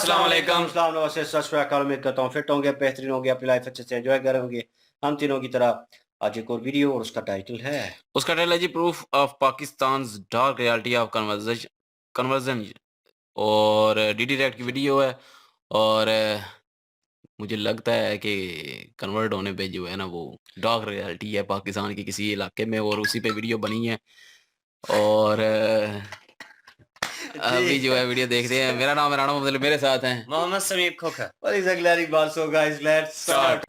अस्सलाम वालेकुम। अस्सलाम नमस्ते सत श्री अकाल। उम्मीद करता हूँ फिट होंगे, बेहतरीन होंगे, अपनी लाइफ अच्छे से एंजॉय कर रहे होंगे हम तीनों की तरह। आज एक और वीडियो और उसका टाइटल है उसका टाइटल है जी proof of Pakistan's dark reality of conversion और डीडी रेड की वीडियो है। और मुझे लगता है कि कन्वर्ट होने पे जो है ना वो डार्क रियलिटी है पाकिस्तान के किसी इलाके में और उसी पे वीडियो बनी है। और अभी जो है वीडियो देख रहे हैं। मेरा नाम है राणा मोहम्मद, मेरे साथ हैं मोहम्मद समीर खोखा। स्टार्ट।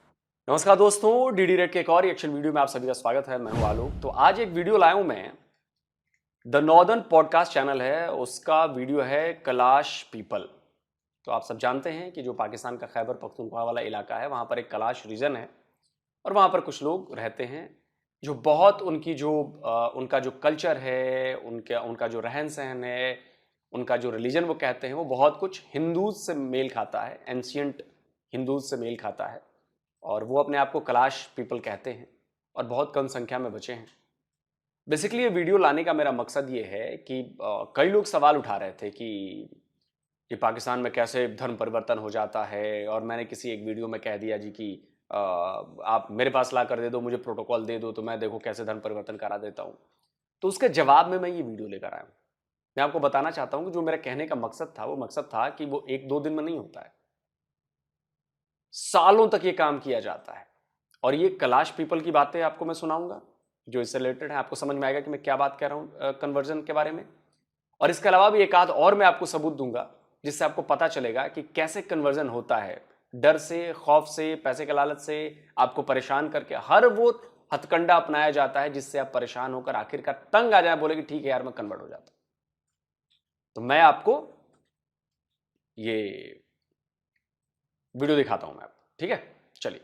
नमस्कार दोस्तों, डीडी रेड के एक और रिएक्शन वीडियो में आप सभी का स्वागत है। मैं हूं आलोक। तो आज एक वीडियो लाया हूं मैं, द नॉर्दर्न पॉडकास्ट चैनल है, उसका वीडियो है कलाश पीपल। तो आप सब जानते हैं कि जो पाकिस्तान का खैबर पख्तूनख्वा वाला इलाका है, वहाँ पर एक कलाश रीजन है और वहाँ पर कुछ लोग रहते हैं जो बहुत उनका जो कल्चर है, उनका जो रहन सहन है, उनका जो रिलीजन वो कहते हैं, वो बहुत कुछ हिंदूज से मेल खाता है, एंशियंट हिंदूज से मेल खाता है। और वो अपने आप को कलाश पीपल कहते हैं और बहुत कम संख्या में बचे हैं। बेसिकली ये वीडियो लाने का मेरा मकसद ये है कि कई लोग सवाल उठा रहे थे कि पाकिस्तान में कैसे धर्म परिवर्तन हो जाता है। और मैंने किसी एक वीडियो में कह दिया जी कि आप मेरे पास ला कर दे दो, मुझे प्रोटोकॉल दे दो, तो मैं देखो कैसे धर्म परिवर्तन करा देता हूँ। तो उसके जवाब में मैं ये वीडियो लेकर आया हूँ। मैं आपको बताना चाहता हूँ कि जो मेरा कहने का मकसद था, वो मकसद था कि वो एक दो दिन में नहीं होता है, सालों तक ये काम किया जाता है। और ये कलाश पीपल की बातें आपको मैं सुनाऊंगा जो इससे रिलेटेड है। आपको समझ में आएगा कि मैं क्या बात कह रहा हूं कन्वर्जन के बारे में। और इसके अलावा भी एक आध और मैं आपको सबूत दूंगा जिससे आपको पता चलेगा कि कैसे कन्वर्जन होता है, डर से, खौफ से, पैसे के लालच से, आपको परेशान करके हर वो हथकंडा अपनाया जाता है जिससे आप परेशान होकर आखिरकार तंग आ जाए, बोले कि ठीक है यार मैं कन्वर्ट हो जाता हूं। तो मैं आपको ये वीडियो दिखाता हूं मैं आपको, ठीक है? चलिए।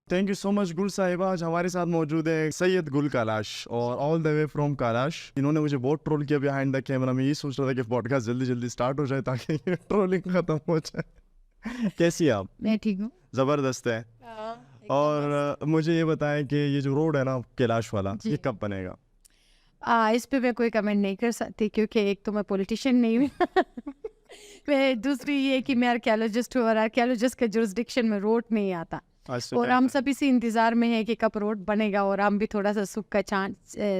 थैंक यू सो मच गुल साहिबा। आज हमारे साथ मौजूद है सैयद गुल कैलाश और all the way from Kailash. इन्होंने मुझे बहुत ट्रोल किया बिहाइंड द कैमरा। मैं ये सोच रहा था कि पॉडकास्ट जल्दी जल्दी स्टार्ट हो जाए ताकि ये ट्रोलिंग खत्म हो जाए। कैसी आप? मैं ठीक हूँ। ज़बरदस्त है। और मुझे ये बताएं कि ये जो रोड है ना कैलाश वाला, ये कब बनेगा? इस पे मैं कोई कमेंट नहीं कर सकती क्योंकि एक तो मैं पॉलिटिशियन नहीं हूँ मैं दूसरी ये कि मैं आर्कियोलॉजिस्ट हूँ और आर्कियोलॉजिस्ट के जुरिस्डिक्शन में रोड नहीं आता। और हम सब इसी इंतज़ार में हैं कि कब रोड बनेगा और हम भी थोड़ा सा सुख का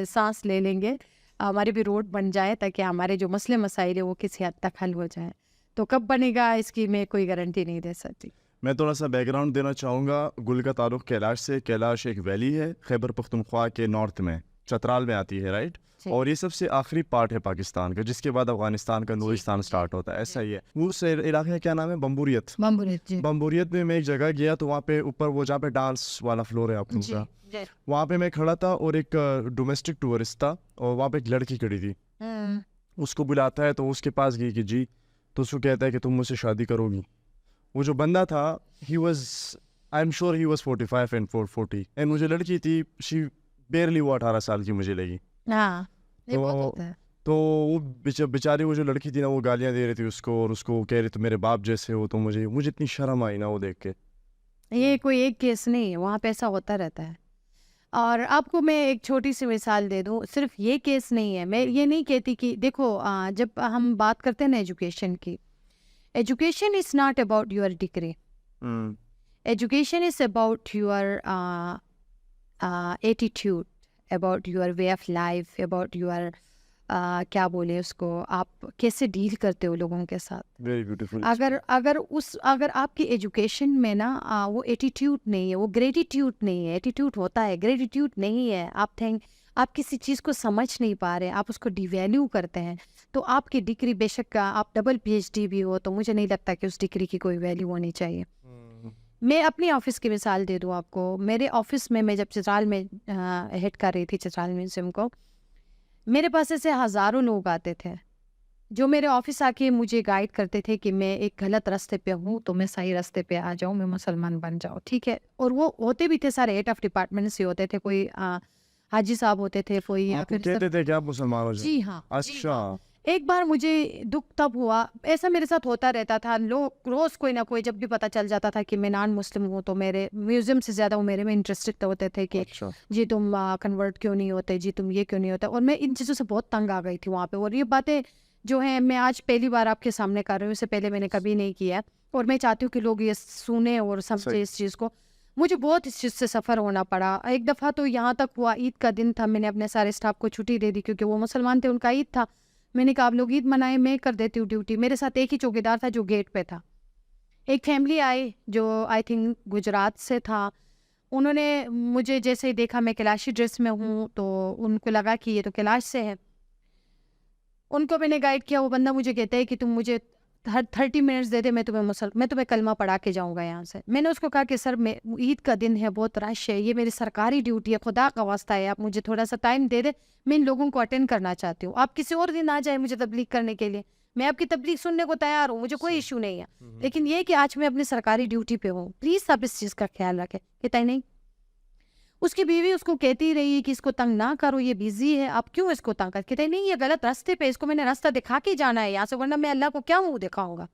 सांस ले लेंगे, हमारे भी रोड बन जाए ताकि हमारे जो मसले मसाइल है वो किसी हद तक हल हो जाए। तो कब बनेगा इसकी मैं कोई गारंटी नहीं दे सकती। मैं थोड़ा सा बैकग्राउंड देना चाहूँगा। गुल का ताल्लुक कैलाश से। कैलाश एक वैली है खैबर पख्तूनख्वा के नॉर्थ में, चतराल में आती है, राइट? और ये सबसे आखिरी पार्ट है पाकिस्तान का, जिसके बाद अफगानिस्तान का नूरिस्तान स्टार्ट होता है। ऐसा ही है। उस इलाके का क्या नाम है? बम्बूरियत। बम्बूरियत में मैं एक जगह गया तो वहाँ पे ऊपर वो जहाँ पे डांस वाला फ्लोर है आपको का, वहाँ पे मैं खड़ा था और एक डोमेस्टिक टूरिस्ट था और वहाँ पे एक लड़की खड़ी थी। उसको बुलाता है तो उसके पास गई कि जी, तो उसको कहता है कि तुम मुझसे शादी करोगी। वो जो बंदा था, I am sure he was 45 and 40 and मुझे लड़की थी, शी बेरली वो 18 साल की मुझे लगी। तो वो बेचारी वो जो लड़की थी ना, वो गालियाँ दे रही थी उसको और उसको कह रही तो मेरे बाप जैसे हो। तो मुझे इतनी शर्म आई ना वो देख के। ये कोई एक केस नहीं है, वहाँ पे ऐसा होता रहता है। और आपको मैं एक छोटी सी मिसाल दे दूँ, सिर्फ ये केस नहीं है। मैं ये नहीं कहती कि देखो, जब हम बात करते हैं ना एजुकेशन की, education is not about your degree, education is about your attitude, about your way of life, about your क्या बोले उसको, आप कैसे डील करते हो लोगों के साथ। Very beautiful. अगर आपकी एजुकेशन में ना वो एटीट्यूड नहीं है, वो ग्रेटिट्यूड नहीं है। एटीट्यूड होता है, ग्रेटिट्यूड नहीं है। आप किसी चीज़ को समझ नहीं पा रहे, आप उसको डिवैल्यू करते हैं, तो आपकी डिग्री बेशक आप डबल PhD भी हो, तो मुझे नहीं लगता कि उस डिग्री की कोई वैल्यू होनी चाहिए। मैं अपनी ऑफ़िस की मिसाल दे दूँ आपको। मेरे ऑफ़िस में मैं जब चतराल में हेड कर रही थी, चतराल म्यूज़ियम को, मेरे पास ऐसे हज़ारों लोग आते थे जो मेरे ऑफ़िस आके मुझे गाइड करते थे कि मैं एक गलत रास्ते पे हूँ तो मैं सही रास्ते पे आ जाऊँ, मैं मुसलमान बन जाऊँ, ठीक है? और वो होते भी थे सारे हेड ऑफ़ डिपार्टमेंट से होते थे। कोई हाजी साहब होते थे, कोई कहते थे कि आप मुसलमान हो जाओ। जी हाँ। अच्छा। एक बार मुझे दुख तब हुआ, ऐसा मेरे साथ होता रहता था, लोग रोज़ कोई ना कोई, जब भी पता चल जाता था कि मैं नॉन मुस्लिम हूँ तो मेरे म्यूज़ियम से ज़्यादा वो मेरे में इंटरेस्टेड होते थे कि अच्छा। जी तुम कन्वर्ट क्यों नहीं होते, जी तुम ये क्यों नहीं होते। और मैं इन चीज़ों से बहुत तंग आ गई थी वहाँ पे। और ये बातें जो है मैं आज पहली बार आपके सामने कर रही हूँ, इससे पहले मैंने कभी नहीं किया, और मैं चाहती हूँ कि लोग ये सुने और समझे इस चीज़ को। मुझे बहुत इस चीज़ से सफ़र होना पड़ा। एक दफ़ा तो यहाँ तक हुआ, ईद का दिन था, मैंने अपने सारे स्टाफ को छुट्टी दे दी क्योंकि वो मुसलमान थे, उनका ईद था। मैंने कहा आप लोग ईद मनाएं, मैं कर देती हूँ ड्यूटी। मेरे साथ एक ही चौकीदार था जो गेट पे था। एक फैमिली आई जो आई थिंक गुजरात से था। उन्होंने मुझे जैसे ही देखा मैं कैलाशी ड्रेस में हूँ तो उनको लगा कि ये तो कैलाश से है। उनको मैंने गाइड किया। वो बंदा मुझे कहता है कि तुम मुझे 30 मिनट्स दे दे, मैं तुम्हें कलमा पढ़ा के जाऊंगा यहाँ से। मैंने उसको कहा कि सर मैं ईद का दिन है, बहुत रश है, ये मेरी सरकारी ड्यूटी है, खुदा का वास्ता है, आप मुझे थोड़ा सा टाइम दे दे, मैं इन लोगों को अटेंड करना चाहती हूँ। आप किसी और दिन आ जाए मुझे तबलीग करने के लिए, मैं आपकी तबलीग सुनने को तैयार हूँ, मुझे कोई इशू नहीं है, लेकिन ये कि आज मैं अपनी सरकारी ड्यूटी पे हूँ, प्लीज़ आप इस चीज़ का ख्याल रखें। कहता है नहीं। उसकी बीवी उसको कहती रही कि इसको तंग ना करो, ये बिजी है, आप क्यों इसको तंग कर। कहते नहीं, ये गलत रास्ते पे, इसको मैंने रास्ता दिखा के जाना है यहाँ से, वरना मैं अल्लाह को क्या मुंह दिखाऊंगा।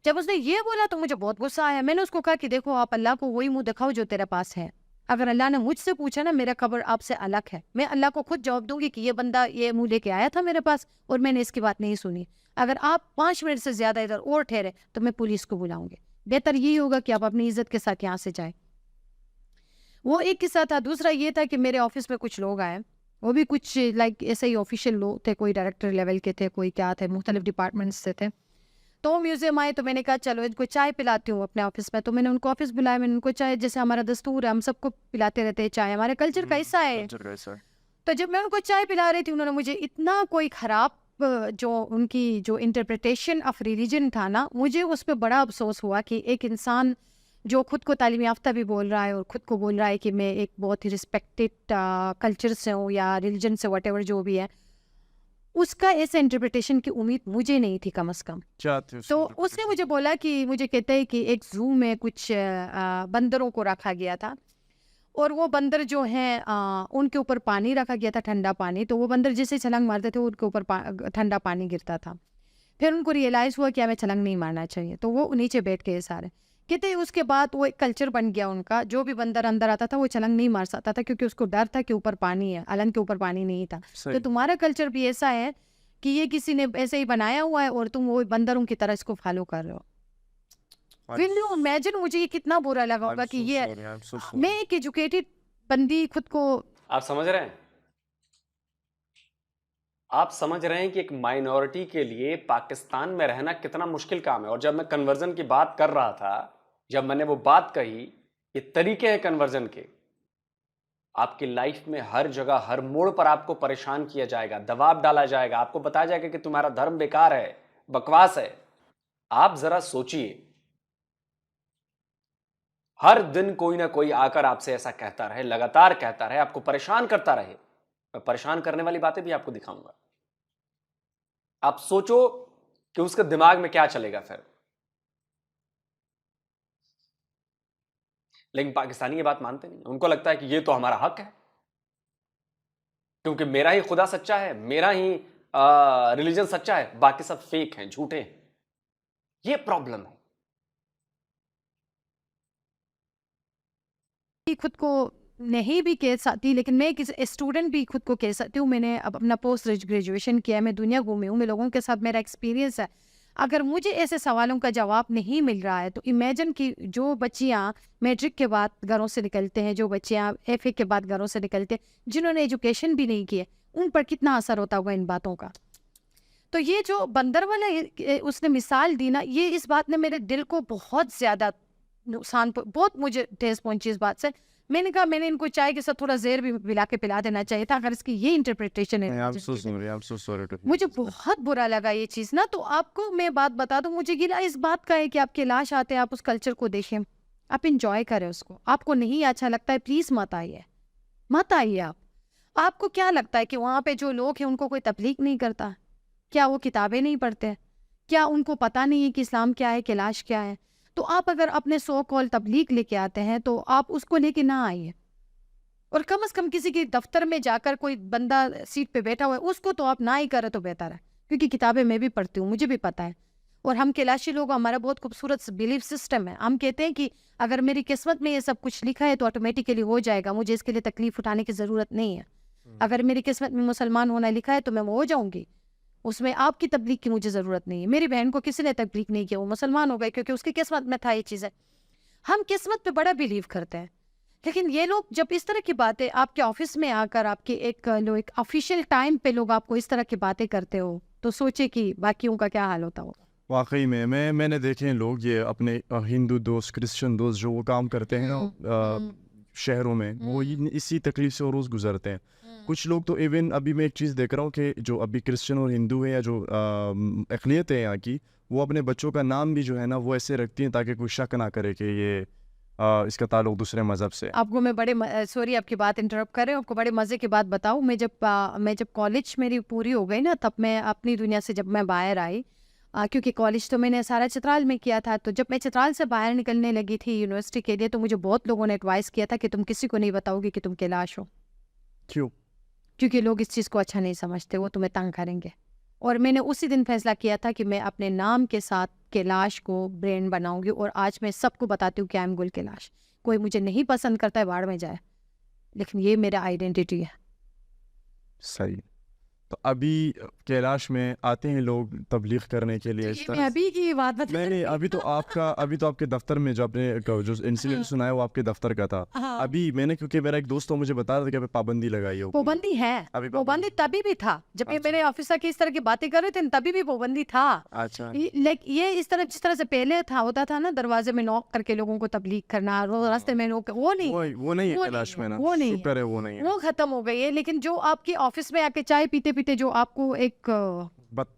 जब उसने ये बोला तो मुझे बहुत गुस्सा आया। मैंने उसको कहा कि देखो आप अल्लाह को वही मुंह दिखाओ जो तेरे पास है। अगर अल्लाह ने मुझसे पूछा ना, मेरा खबर आपसे अलग है, मैं अल्लाह को खुद जवाब दूंगी कि ये बंदा ये मुंह लेके आया था मेरे पास और मैंने इसकी बात नहीं सुनी। अगर आप 5 मिनट से ज्यादा इधर और ठहरे तो मैं पुलिस को बुलाऊंगी। बेहतर यही होगा कि आप अपनी इज्जत के साथ यहाँ से जाए। वो एक किस्सा था। दूसरा ये था कि मेरे ऑफिस में कुछ लोग आए, वो भी कुछ लाइक ऐसे ही ऑफिशियल लोग थे, कोई डायरेक्टर लेवल के थे, कोई क्या थे, मुख्तलिफ डिपार्टमेंट्स से थे। तो म्यूजियम आए तो मैंने कहा चलो इनको चाय पिलाती हूँ अपने ऑफिस में। तो मैंने उनको ऑफिस बुलाया, मैंने उनको चाय, जैसे हमारा दस्तूर है, हम सबको पिलाते रहते हैं चाय, हमारे कल्चर का हिस्सा है। तो जब मैं उनको चाय पिला रही थी, उन्होंने मुझे इतना कोई ख़राब जो उनकी जो इंटरप्रिटेशन ऑफ रिलीजन था ना, मुझे उस पर बड़ा अफसोस हुआ कि एक इंसान जो खुद को तालीम याफ्ता भी बोल रहा है और ख़ुद को बोल रहा है कि मैं एक बहुत ही रिस्पेक्टेड कल्चर से हूँ या रिलीजन से, वटेवर जो भी है, उसका ऐसा इंटरप्रिटेशन की उम्मीद मुझे नहीं थी कम से कम। तो उसने मुझे बोला कि मुझे कहते हैं कि एक जू में कुछ बंदरों को रखा गया था और वो बंदर जो हैं उनके ऊपर पानी रखा गया था, ठंडा पानी। तो वो बंदर जैसे छलांग मारते थे उनके ऊपर ठंडा पानी गिरता था। फिर उनको रियलाइज़ हुआ कि हमें छलांग नहीं मारना चाहिए, तो वो नीचे बैठ गए सारे। कहते उसके बाद वो एक कल्चर बन गया उनका, जो भी बंदर अंदर आता था वो छलांग नहीं मार सकता था क्योंकि उसको डर था कि ऊपर पानी है, अलन के ऊपर पानी नहीं था। तो तुम्हारा कल्चर भी ऐसा है कि ये किसी ने ऐसे ही बनाया हुआ है और तुम वो बंदरों की तरह इसको फॉलो कर रहे हो। Will you imagine, मुझे ये कितना बुरा लगा होगा कि ये मैं एक एजुकेटेड बंदी खुद को। आप समझ रहे हैं? आप समझ रहे हैं कि एक माइनॉरिटी के लिए पाकिस्तान में रहना कितना मुश्किल काम है। और जब मैं कन्वर्जन की बात कर रहा था, जब मैंने वो बात कही, ये तरीके हैं कन्वर्जन के, आपकी लाइफ में हर जगह हर मोड़ पर आपको परेशान किया जाएगा, दबाव डाला जाएगा, आपको बताया जाएगा कि तुम्हारा धर्म बेकार है, बकवास है। आप जरा सोचिए, हर दिन कोई ना कोई आकर आपसे ऐसा कहता रहे, लगातार कहता रहे, आपको परेशान करता रहे। मैं परेशान करने वाली बातें भी आपको दिखाऊंगा। आप सोचो कि उसके दिमाग में क्या चलेगा फिर। लेकिन पाकिस्तानी ये बात मानते नहीं। उनको लगता है कि ये तो हमारा हक है, क्योंकि मेरा ही खुदा सच्चा है, मेरा ही रिलीजन सच्चा है, बाकी सब फेक हैं, झूठे हैं। ये प्रॉब्लम है। खुद को नहीं भी कह सकती, लेकिन मैं एक स्टूडेंट भी खुद को कह सकती हूँ। मैंने अब अपना पोस्ट ग्रेजुएशन किया है, मैं दुनिया घूमी हूँ, मैं लोगों के साथ मेरा एक्सपीरियंस है। अगर मुझे ऐसे सवालों का जवाब नहीं मिल रहा है तो इमेजिन कि जो बच्चियाँ मैट्रिक के बाद घरों से निकलते हैं, जो बच्चियाँ FA के बाद घरों से निकलते हैं, जिन्होंने एजुकेशन भी नहीं किए, उन पर कितना असर होता होगा इन बातों का। तो ये जो बंदर वाला उसने मिसाल दी ना, ये इस बात ने मेरे दिल को बहुत ज़्यादा नुकसान, बहुत मुझे ठेस पहुंची इस बात से। मैंने कहा मैंने इनको चाय के साथ थोड़ा जहर भी मिला के पिला देना चाहिए था, अगर इसकी ये इंटरप्रिटेशन है। मुझे बहुत बुरा लगा ये चीज़ ना। तो आपको मैं बात बता दूं, मुझे गिला इस बात का है कि आप कैलाश आते हैं, आप उस कल्चर को देखें, आप इंजॉय करें उसको। आपको नहीं अच्छा लगता है, प्लीज़ मत आइए, मत आइए। आपको क्या लगता है कि वहाँ पे जो लोग हैं उनको कोई तबलीग नहीं करता? क्या वो किताबें नहीं पढ़ते? क्या उनको पता नहीं है कि इस्लाम क्या है, कैलाश क्या है? तो आप अगर अपने सो कॉल तबलीग लेके आते हैं तो आप उसको लेके ना आइए। और कम से कम किसी के दफ्तर में जाकर कोई बंदा सीट पे बैठा हुआ है, उसको तो आप ना ही करें तो बेहतर है, क्योंकि किताबें मैं भी पढ़ती हूँ, मुझे भी पता है। और हम कैलाशी लोग, हमारा बहुत खूबसूरत बिलीफ सिस्टम है। हम कहते हैं कि अगर मेरी किस्मत में ये सब कुछ लिखा है तो ऑटोमेटिकली हो जाएगा, मुझे इसके लिए तकलीफ उठाने की ज़रूरत नहीं है। अगर मेरी किस्मत में मुसलमान होना लिखा है तो मैं हो जाऊँगी, उसमें आपकी तबलीग की मुझे ज़रूरत नहीं है। मेरी बहन को किसी ने तबलीग नहीं किया, वो मुसलमान हो गए क्योंकि उसकी किस्मत में था ये चीज़ें। हम किस्मत पे बड़ा बिलीव करते हैं, लेकिन ये लोग जब इस तरह की बातें आपके ऑफिस में आकर आपके एक ऑफिशियल टाइम पे लोग आपको इस तरह की बातें करते हो, तो सोचे कि बाकियों का क्या हाल होता होगा। वाकई में मैंने देखे हैं लोग ये अपने हिंदू दोस्त क्रिश्चियन दोस्त जो वो काम करते हैं ना शहरों में, वो इसी तकलीफ से वो रोज़ गुजरते हैं। कुछ लोग तो इवन अभी मैं एक चीज़ देख रहा हूँ कि जो अभी क्रिश्चियन और हिंदू है या जो अक़लियत है यहाँ की, वो अपने बच्चों का नाम भी जो है ना वो ऐसे रखती हैं ताकि कोई शक ना करे कि ये इसका ताल्लुक दूसरे मज़हब से है। आपको मैं बड़े सॉरी आपकी बात इंटरप्ट कर रहे हो, आपको बड़े मज़े की बात बताऊं। मैं जब कॉलेज मेरी पूरी हो गई ना, तब मैं अपनी दुनिया से जब मैं बाहर आई, क्योंकि कॉलेज तो मैंने सारा चित्राल में किया था, तो जब मैं चित्राल से बाहर निकलने लगी थी यूनिवर्सिटी के लिए, तो मुझे बहुत लोगों ने एडवाइस किया था कि तुम किसी को नहीं बताओगे कि तुम कैलाश हो, क्यों? क्योंकि लोग इस चीज़ को अच्छा नहीं समझते, वो तुम्हें तंग करेंगे। और मैंने उसी दिन फैसला किया था कि मैं अपने नाम के साथ कैलाश को ब्रांड बनाऊंगी, और आज मैं सबको बताती हूँ कि आई एम गुल कैलाश। कोई मुझे नहीं पसंद करता है, बाहर में जाए, लेकिन ये मेरा आइडेंटिटी है। सही। तो अभी कैलाश में आते हैं लोग तबलीग करने के लिए इस मैं तरह से? अभी की बात बता नहीं नहीं, अभी तो आपके दफ्तर में जो इंसिडेंट सुना है वो आपके दफ्तर का था। हाँ। अभी मैंने, क्योंकि मेरा एक दोस्त मुझे बता रहा था कि अभी पाबंदी लगाई है पाबंदी है, अभी पाबंदी तभी भी था जब ये मेरे ऑफिसर की इस तरह की बातें कर रहे थे, तभी भी पाबंदी था। अच्छा। ये इस तरह जिस तरह से पहले था होता था ना, दरवाजे में नॉक करके लोगों को तबलीग करना, रास्ते में लोग, वो नहीं, वो नहीं है वो कैलाश नहीं में है, ना, वो नहीं शुक्र है वो नहीं है। वो खत्म हो गई है। लेकिन जो आपके ऑफिस में आके चाय पीते पीते जो आपको एक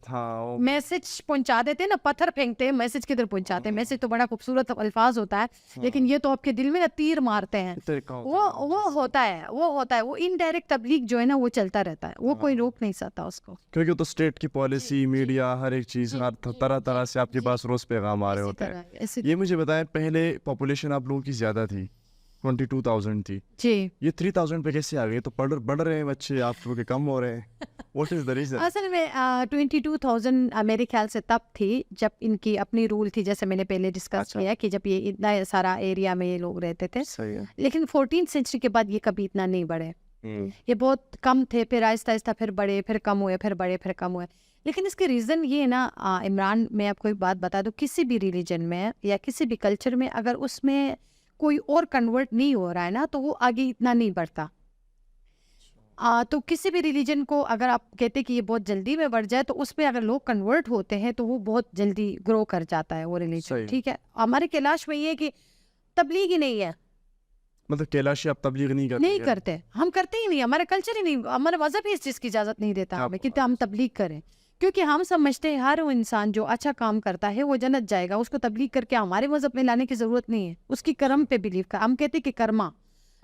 हाँ, मैसेज पहुंचा देते हैं ना, पत्थर फेंकते हैं, मैसेज किधर पहुंचाते हैं। मैसेज तो बड़ा खूबसूरत अल्फाज होता है, लेकिन ये तो आपके दिल में ना तीर मारते हैं। वो होता है वो इनडायरेक्ट तबलीग जो है ना, वो चलता रहता है, वो कोई रोक नहीं सकता उसको। क्योंकि तो स्टेट की पॉलिसी, मीडिया, हर एक चीज़, हर तरह तरह से आपके पास रोज़ पैगाम आ रहे होते हैं। ये मुझे बताएं, पहले पॉपुलेशन आप लोगों की ज़्यादा थी, 22,000 थी, जी। ये 3,000 पे कैसे आ गए? तो बढ़ रहे हैं बच्चे, आप लोग के कम हो रहे हैं। What is the reason? असल में 22,000 मेरे ख्याल से तब थी जब इनकी अपनी रूल थी, जैसे मैंने पहले डिस्कस किया कि जब ये इतना सारा एरिया में ये लोग रहते थे। सही है। लेकिन 14th सेंचुरी के बाद ये कभी इतना नहीं बढ़े, ये बहुत कम थे, फिर आहिस्ता आहिस्ता फिर बढ़े, फिर कम हुए, फिर बढ़े, फिर कम हुए। लेकिन इसके रीज़न ये ना, इमरान, मैं आपको एक बात बता दूं, किसी भी रिलीजन में या किसी भी कल्चर में अगर उसमें कोई और कन्वर्ट नहीं हो रहा है ना, तो वो आगे इतना नहीं बढ़ता। तो किसी भी रिलीजन को अगर आप कहते कि ये बहुत जल्दी में बढ़ जाए, तो उसमें अगर लोग कन्वर्ट होते हैं तो वो बहुत जल्दी ग्रो कर जाता है वो रिलीजन। ठीक है, हमारे कैलाश में ये है कि तबलीग ही नहीं है। मतलब कैलाशी आप तबलीग नहीं करते? नहीं करते, हम करते ही नहीं, हमारा कल्चर ही नहीं, हमारा मजहब ही इस चीज़ की इजाज़त नहीं देता हमें कि हम तबलीग करें, क्योंकि हम समझते हैं हर वो इंसान जो अच्छा काम करता है वो जन्नत जाएगा, उसको तबलीग करके हमारे मजहब में लाने की ज़रूरत नहीं है। उसकी कर्म पे बिलीव कर, हम कहते हैं कि कर्मा,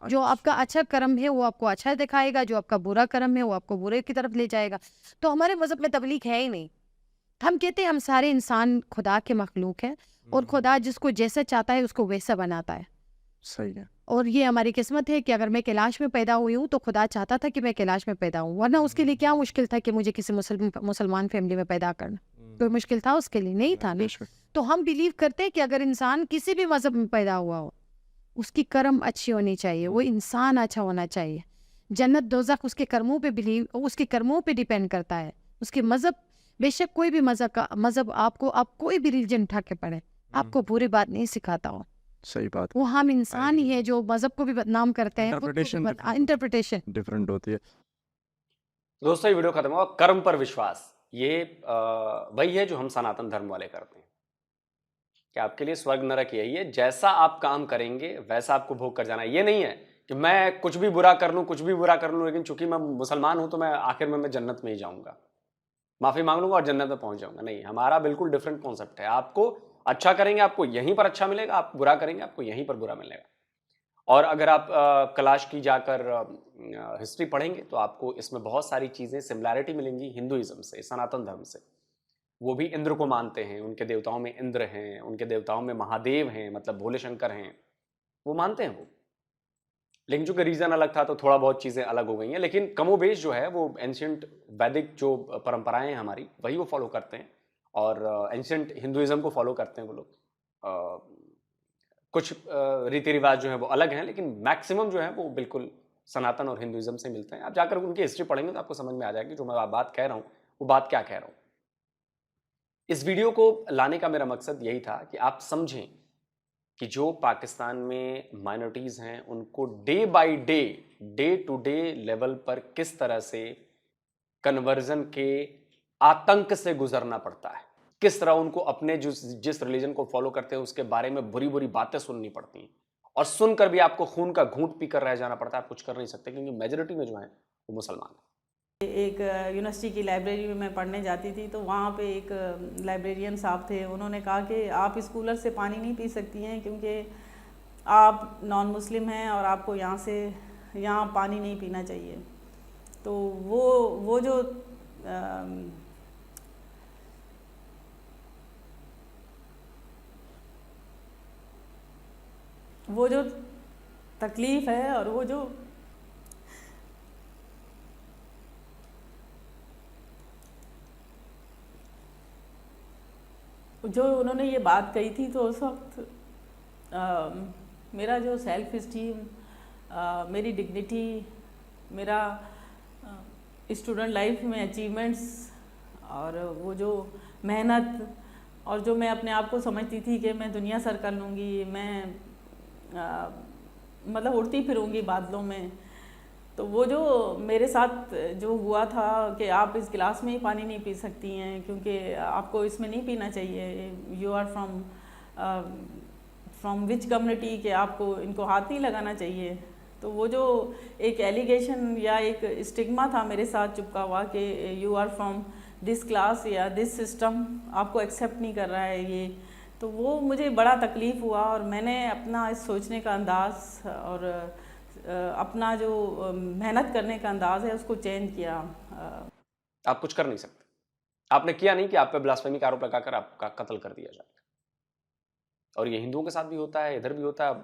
जो आपका अच्छा कर्म है वो आपको अच्छा दिखाएगा, जो आपका बुरा कर्म है वो आपको बुरे की तरफ ले जाएगा। तो हमारे मजहब में तबलीग है ही नहीं। हम कहते हैं हम सारे इंसान खुदा के मखलूक हैं, और खुदा जिसको जैसा चाहता है उसको वैसा बनाता है। सही है। और ये हमारी किस्मत है कि अगर मैं कैलाश में पैदा हुई हूँ तो खुदा चाहता था कि मैं कैलाश में पैदा हूँ, वरना उसके लिए क्या मुश्किल था कि मुझे किसी मुसलमान फैमिली में पैदा करना? कोई मुश्किल था उसके लिए? नहीं था ना। तो हम बिलीव करते हैं कि अगर इंसान किसी भी मजहब में पैदा हुआ हो, उसकी कर्म अच्छी होनी चाहिए, वो इंसान अच्छा होना चाहिए। जन्नत दोज़ख उसके कर्मों पे उसके कर्मों पे डिपेंड करता है। उसके मजहब, बेशक कोई भी मजहब आपको, आप कोई भी रिलीजन उठा के पढ़े, आपको बुरी बात नहीं सिखाता हो। सही बात। वो हम इंसान ही है जो मजहब को भी बदनाम करते हैं, इंटरप्रिटेशन डिफरेंट होती है। दोस्तों, ये वीडियो खत्म हुआ। कर्म पर विश्वास, ये वही है जो हम सनातन धर्म वाले करते हैं कि आपके लिए स्वर्ग नरक यही है, जैसा आप काम करेंगे वैसा आपको भोग कर जाना है। ये नहीं है कि मैं कुछ भी बुरा कर लूं, लेकिन चूंकि मैं मुसलमान हूं तो मैं आखिर में मैं जन्नत में ही जाऊंगा, माफी मांग लूंगा और जन्नत में पहुंच जाऊंगा। नहीं, हमारा बिल्कुल डिफरेंट कॉन्सेप्ट है। आपको अच्छा करेंगे आपको यहीं पर अच्छा मिलेगा, आप बुरा करेंगे आपको यहीं पर बुरा मिलेगा। और अगर आप कैलाश की जाकर हिस्ट्री पढ़ेंगे तो आपको इसमें बहुत सारी चीज़ें सिमिलैरिटी मिलेंगी हिंदुइज्म से, सनातन धर्म से। वो भी इंद्र को मानते हैं, उनके देवताओं में इंद्र हैं, उनके देवताओं में महादेव हैं, मतलब भोले शंकर हैं, वो मानते हैं वो। लेकिन चूंकि रीजन अलग था तो थोड़ा बहुत चीज़ें अलग हो गई हैं, लेकिन कमोबेश जो है वो एंशियंट वैदिक जो परंपराएं हैं हमारी, वही वो फॉलो करते हैं, और एंशियंट हिंदुइज्म को फॉलो करते हैं वो लोग। कुछ रीति रिवाज जो है वो अलग हैं, लेकिन मैक्सिमम जो है वो बिल्कुल सनातन और हिंदुइज्म से मिलते हैं। आप जाकर उनकी हिस्ट्री पढ़ेंगे तो आपको समझ में आ जाएगी जो मैं बात कह रहा हूँ वो बात क्या कह रहा हूं। इस वीडियो को लाने का मेरा मकसद यही था कि आप समझें कि जो पाकिस्तान में माइनॉरिटीज हैं उनको day by day, day to day level पर किस तरह से कन्वर्जन के आतंक से गुजरना पड़ता है, किस तरह उनको अपने जिस रिलीजन को फॉलो करते हैं उसके बारे में बुरी बुरी बातें सुननी पड़ती हैं, और सुनकर भी आपको खून का घूंट पीकर रह जाना पड़ता है। आप कुछ कर नहीं सकते क्योंकि मेजोरिटी में जो है वो मुसलमान है। एक यूनिवर्सिटी की लाइब्रेरी में मैं पढ़ने जाती थी, तो वहाँ पे एक लाइब्रेरियन साहब थे। उन्होंने कहा कि आप इस कूलर से पानी नहीं पी सकती हैं क्योंकि आप नॉन मुस्लिम हैं और आपको यहाँ पानी नहीं पीना चाहिए। तो वो जो तकलीफ़ है और वो जो उन्होंने ये बात कही थी, तो उस वक्त मेरा जो सेल्फ इस्टीम, मेरी डिग्निटी, मेरा स्टूडेंट लाइफ में अचीवमेंट्स और वो जो मेहनत और जो मैं अपने आप को समझती थी कि मैं दुनिया सर कर लूँगी, मैं मतलब उड़ती फिरूँगी बादलों में, तो वो जो मेरे साथ जो हुआ था कि आप इस गिलास में ही पानी नहीं पी सकती हैं क्योंकि आपको इसमें नहीं पीना चाहिए, you are from which community, कि आपको इनको हाथ नहीं लगाना चाहिए। तो वो जो एक एलिगेशन या एक स्टिग्मा था मेरे साथ चिपका हुआ कि you are from this class या दिस सिस्टम, आपको एक्सेप्ट नहीं कर रहा है ये, तो वो मुझे बड़ा तकलीफ़ हुआ। और मैंने अपना इस सोचने का अंदाज़ और अपना जो मेहनत करने का अंदाज है उसको चेंज किया। आप कुछ कर नहीं सकते, आपने किया नहीं कि आप पे ब्लास्फेमी का आरोप लगाकर आपका कत्ल कर दिया जाए। और ये हिंदुओं के साथ भी होता है, इधर भी होता है।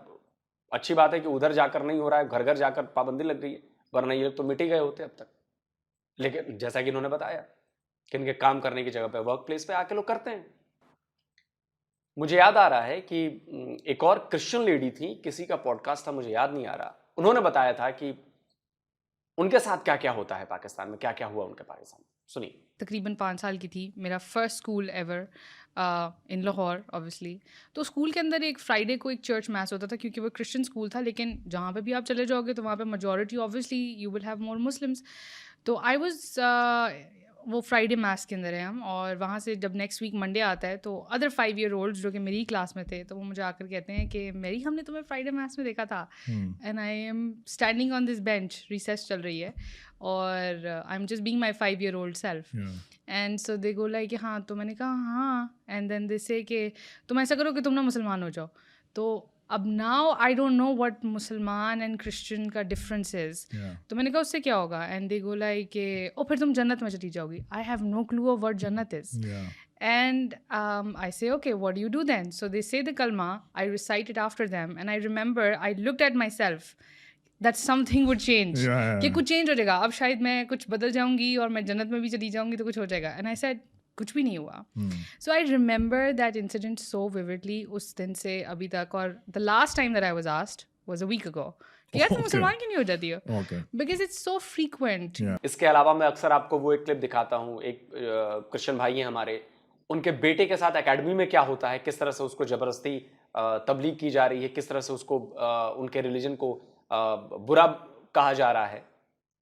अच्छी बात है कि उधर जाकर नहीं हो रहा है, घर घर जाकर पाबंदी लग गई है, वरना ये तो मिट ही गए होते अब तक। लेकिन जैसा कि इन्होंने बताया कि इनके काम करने की जगह पे, वर्क प्लेस पे आके लोग करते हैं। मुझे याद आ रहा है कि एक और क्रिश्चियन लेडी थी, किसी का पॉडकास्ट था, मुझे याद नहीं आ रहा, उन्होंने बताया था कि उनके साथ क्या क्या होता है पाकिस्तान में, क्या क्या हुआ उनके पाकिस्तान में। सुनिए। तकरीबन 5 साल की थी, मेरा first school ever in Lahore obviously. तो स्कूल के अंदर एक फ्राइडे को एक चर्च मैस होता था क्योंकि वो क्रिश्चियन स्कूल था, लेकिन जहाँ पे भी आप चले जाओगे तो वहाँ पे majority obviously you will have more Muslims. तो आई वाज वो फ्राइडे मैस के अंदर है हम, और वहाँ से जब नेक्स्ट वीक मंडे आता है तो अदर 5 ईयर ओल्ड जो कि मेरी क्लास में थे, तो वो मुझे आकर कहते हैं कि मेरी हमने तुम्हें फ्राइडे मैस में देखा था, and I am standing on this bench, recess चल रही है और I am just being my 5 year old self, and so they go like हाँ, तो मैंने कहा हाँ, एंड देन दे से कि तुम ऐसा करो कि तुम ना मुसलमान हो जाओ। तो अब now I don't know what मुसलमान एंड क्रिश्चियन का डिफरेंस इज। तो मैंने कहा उससे क्या होगा, and they go like oh फिर तुम जन्नत में चली जाओगी। I have no clue of what जन्नत is, and I say, okay, what do you do then? So they say the kalma, I recite it after them, and I remember I looked at myself that something would change, कि कुछ change हो जाएगा, अब शायद मैं कुछ बदल जाऊंगी और मैं जन्नत में भी चली जाऊंगी तो कुछ हो जाएगा। एंड आई सेड कुछ भी नहीं हुआ। So I remember that incident so vividly उस दिन से अभी तक। और the last time that I was asked was a week ago कि यार तुम मुसलमान क्यों नहीं हो जाती हो, बिकॉज इट्स सो फ्रीक्वेंट। इसके अलावा मैं अक्सर आपको वो एक क्लिप दिखाता हूँ, एक क्रिश्चियन भाई हैं हमारे, उनके बेटे के साथ एकेडमी में क्या होता है, किस तरह से उसको ज़बरदस्ती तबलीग की जा रही है, किस तरह से उसको उनके रिलीजन को बुरा कहा जा रहा है,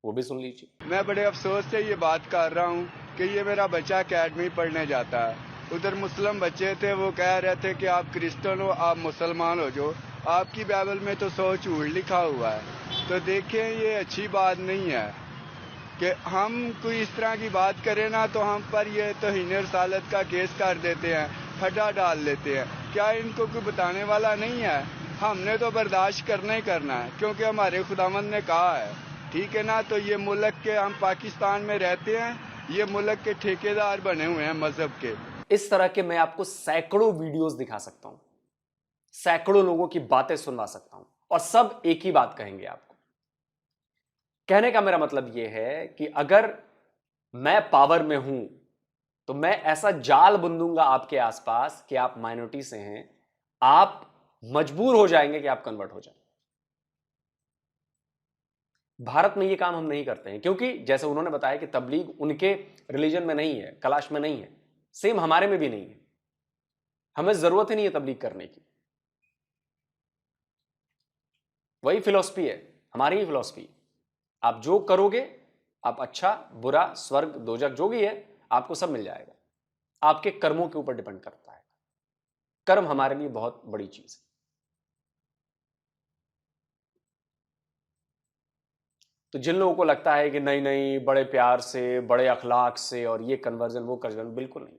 वो भी सुन लीजिए। मैं बड़े अफसोस से ये बात कर रहा हूँ कि ये मेरा बच्चा एकेडमी पढ़ने जाता है, उधर मुस्लिम बच्चे थे, वो कह रहे थे कि आप क्रिश्चियन हो, आप मुसलमान हो जाओ, आपकी बाइबल में तो 100 झूठ लिखा हुआ है। तो देखें, ये अच्छी बात नहीं है कि हम कोई इस तरह की बात करें ना तो हम पर ये तौहीन रिसालत का केस कर देते हैं, फटा डाल लेते हैं। क्या इनको कोई बताने वाला नहीं है? हमने तो बर्दाश्त करना ही करना है क्योंकि हमारे खुदावंद ने कहा है, ठीक है ना। तो ये मुल्क के, हम पाकिस्तान में रहते हैं, ये मुल्क के ठेकेदार बने हुए हैं मजहब के। इस तरह के मैं आपको सैकड़ों वीडियोस दिखा सकता हूं, सैकड़ों लोगों की बातें सुनवा सकता हूं, और सब एक ही बात कहेंगे आपको। कहने का मेरा मतलब यह है कि अगर मैं पावर में हूं तो मैं ऐसा जाल बुंदूंगा आपके आसपास कि आप माइनॉरिटी से हैं, आप मजबूर हो जाएंगे कि आप कन्वर्ट हो जाएं। भारत में ये काम हम नहीं करते हैं, क्योंकि जैसे उन्होंने बताया कि तबलीग उनके रिलीजन में नहीं है, कलाश में नहीं है, सेम हमारे में भी नहीं है। हमें जरूरत ही नहीं है तबलीग करने की। वही फिलॉसफी है, हमारी ही फिलॉसफी। आप जो करोगे, आप अच्छा बुरा स्वर्ग दोजख जो भी है आपको सब मिल जाएगा। आपके कर्मों के ऊपर डिपेंड करता है। कर्म हमारे लिए बहुत बड़ी चीज है। तो जिन लोगों को लगता है कि नहीं नहीं बड़े प्यार से, बड़े अखलाक से और ये कन्वर्जन वो कन्वर्जन, बिल्कुल नहीं।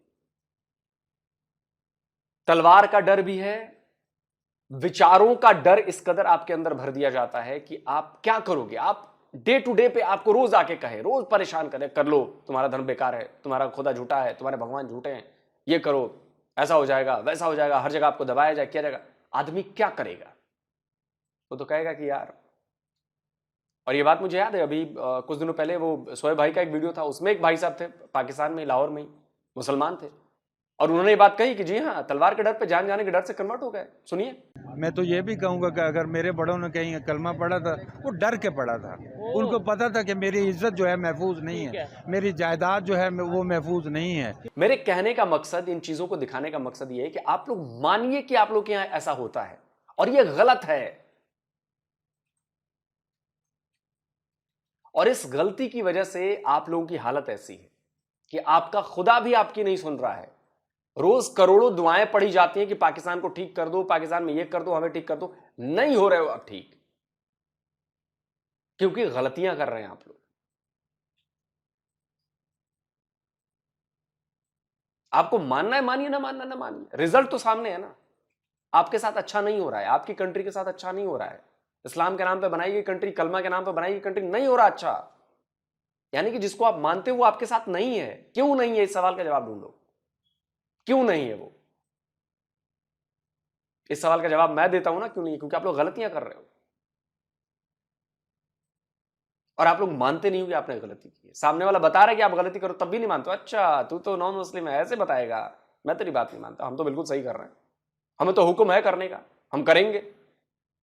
तलवार का डर भी है, विचारों का डर इस कदर आपके अंदर भर दिया जाता है कि आप क्या करोगे। आप डे टू डे पे आपको रोज आके कहे, रोज परेशान करे, कर लो, तुम्हारा धर्म बेकार है, तुम्हारा खुदा झूठा है, तुम्हारे भगवान झूठे हैं, ये करो, ऐसा हो जाएगा, वैसा हो जाएगा, हर जगह आपको दबाया जाए, किया जाएगा। आदमी क्या करेगा? वो तो कहेगा कि यार। और ये बात मुझे याद है, अभी कुछ दिनों पहले वो शोएब भाई का एक वीडियो था, उसमें एक भाई साहब थे पाकिस्तान में, लाहौर में ही, मुसलमान थे, और उन्होंने ये बात कही कि जी हाँ, तलवार के डर पे जान जाने के डर से कन्वर्ट हो गए। सुनिए। मैं तो ये भी कहूँगा कि अगर मेरे बड़ों ने कहीं कलमा पढ़ा था, वो डर के पढ़ा था। उनको पता था कि मेरी इज्जत जो है महफूज नहीं है, मेरी जायदाद जो है वो महफूज नहीं है। मेरे कहने का मकसद, इन चीजों को दिखाने का मकसद ये है कि आप लोग मानिए कि आप लोग के यहां ऐसा होता है और ये गलत है। और इस गलती की वजह से आप लोगों की हालत ऐसी है कि आपका खुदा भी आपकी नहीं सुन रहा है। रोज करोड़ों दुआएं पढ़ी जाती हैं कि पाकिस्तान को ठीक कर दो, पाकिस्तान में ये कर दो, हमें ठीक कर दो। नहीं हो रहे हो आप ठीक, क्योंकि गलतियां कर रहे हैं आप लोग। आपको मानना है मानिए, ना मानना ना मानिए, रिजल्ट तो सामने है ना। आपके साथ अच्छा नहीं हो रहा है, आपकी कंट्री के साथ अच्छा नहीं हो रहा है। इस्लाम के नाम पे बनाई गई कंट्री, कलमा के नाम पे बनाई गई कंट्री नहीं हो रहा अच्छा। यानी कि जिसको आप मानते हो वो आपके साथ नहीं है। क्यों नहीं है? इस सवाल का जवाब ढूंढो, क्यों नहीं है वो। इस सवाल का जवाब मैं देता हूं ना, क्यों नहीं है, क्योंकि आप लोग गलतियां कर रहे हो और आप लोग मानते नहीं हो कि आपने गलती की है। सामने वाला बता रहा है कि आप गलती करो, तब भी नहीं मानते हो। अच्छा तू तो नॉन मुस्लिम है, ऐसे बताएगा, मैं तेरी बात नहीं मानता, हम तो बिल्कुल सही कर रहे हैं, हमें तो हुक्म है करने का, हम करेंगे।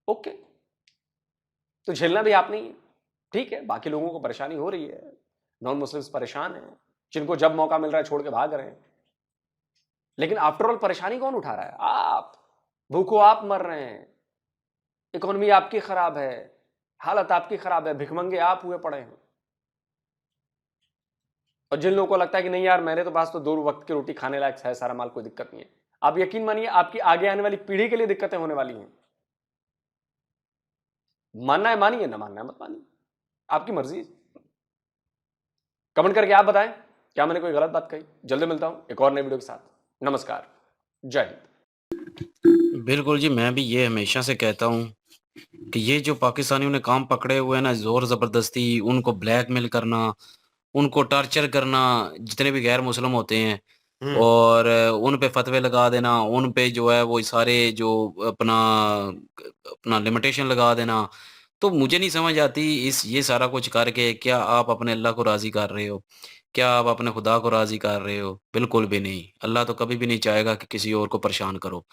ओके, तो झेलना भी आप नहीं है, ठीक है। बाकी लोगों को परेशानी हो रही है, नॉन मुस्लिम्स परेशान हैं, जिनको जब मौका मिल रहा है छोड़ के भाग रहे हैं। लेकिन आफ्टर ऑल परेशानी कौन उठा रहा है? आप। भूखों आप मर रहे हैं, इकोनॉमी आपकी खराब है, हालत आपकी खराब है, भिखमंगे आप हुए पड़े हैं। और जिन लोगों को लगता है कि नहीं यार मेरे तो पास तो 2 वक्त की रोटी खाने लायक है, सारा माल, कोई दिक्कत नहीं है, आप यकीन मानिए आपकी आगे आने वाली पीढ़ी के लिए दिक्कतें होने वाली हैं। मानना है मानिए, ना मानना है मत मानिए, आपकी मर्जी। कमेंट करके आप बताएं क्या मैंने कोई गलत बात कही। जल्दी मिलता हूं एक और नए वीडियो के साथ। नमस्कार, जय हिंद। बिल्कुल जी, मैं भी ये हमेशा से कहता हूँ कि ये जो पाकिस्तानियों ने काम पकड़े हुए हैं ना, ज़ोर ज़बरदस्ती, उनको ब्लैकमेल करना, उनको टॉर्चर करना, जितने भी गैर मुस्लिम होते हैं, और उन पे फतवे लगा देना, उन पे जो है वो सारे जो अपना अपना लिमिटेशन लगा देना। तो मुझे नहीं समझ आती इस ये सारा कुछ करके क्या आप अपने अल्लाह को राज़ी कर रहे हो? क्या आप अपने खुदा को राज़ी कर रहे हो? बिल्कुल भी नहीं। अल्लाह तो कभी भी नहीं चाहेगा कि किसी और को परेशान करो।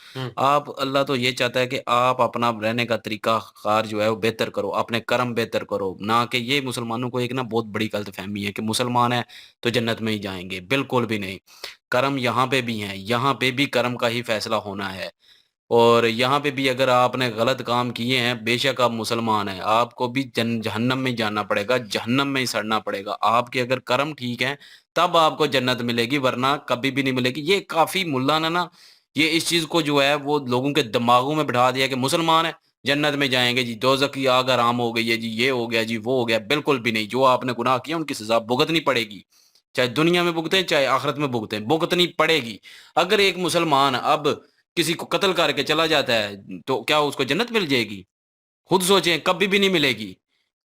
आप अल्लाह तो ये चाहता है कि आप अपना रहने का तरीक़ा-कार जो है वो बेहतर करो, अपने कर्म बेहतर करो, ना कि ये मुसलमानों को एक ना बहुत बड़ी गलतफ़हमी है कि मुसलमान हैं तो जन्नत में ही जाएँगे, बिल्कुल भी नहीं। कर्म यहाँ पे भी हैं, यहाँ पे भी कर्म का ही फ़ैसला होना है। और यहाँ पे भी अगर आपने गलत काम किए हैं, बेशक आप मुसलमान हैं, आपको भी जहन्नम में ही जाना पड़ेगा, जहन्नम में ही सड़ना पड़ेगा। आपके अगर कर्म ठीक हैं, तब आपको जन्नत मिलेगी, वरना कभी भी नहीं मिलेगी। ये काफ़ी मुल्ला ने ना, ये इस चीज़ को जो है वो लोगों के दिमागों में बिठा दिया कि मुसलमान हैं, जन्नत में जाएँगे जी, दोज़ख की आग हराम हो गई है जी, ये हो गया जी, वो हो गया। बिल्कुल भी नहीं, जो आपने गुनाह किया उनकी सज़ा भुगतनी पड़ेगी। चाहे दुनिया में भुगतें, चाहे आखिरत में भुगतें, भुगतनी पड़ेगी। अगर एक मुसलमान अब किसी को कत्ल करके चला जाता है, तो क्या उसको जन्नत मिल जाएगी? खुद सोचें, कभी भी नहीं मिलेगी।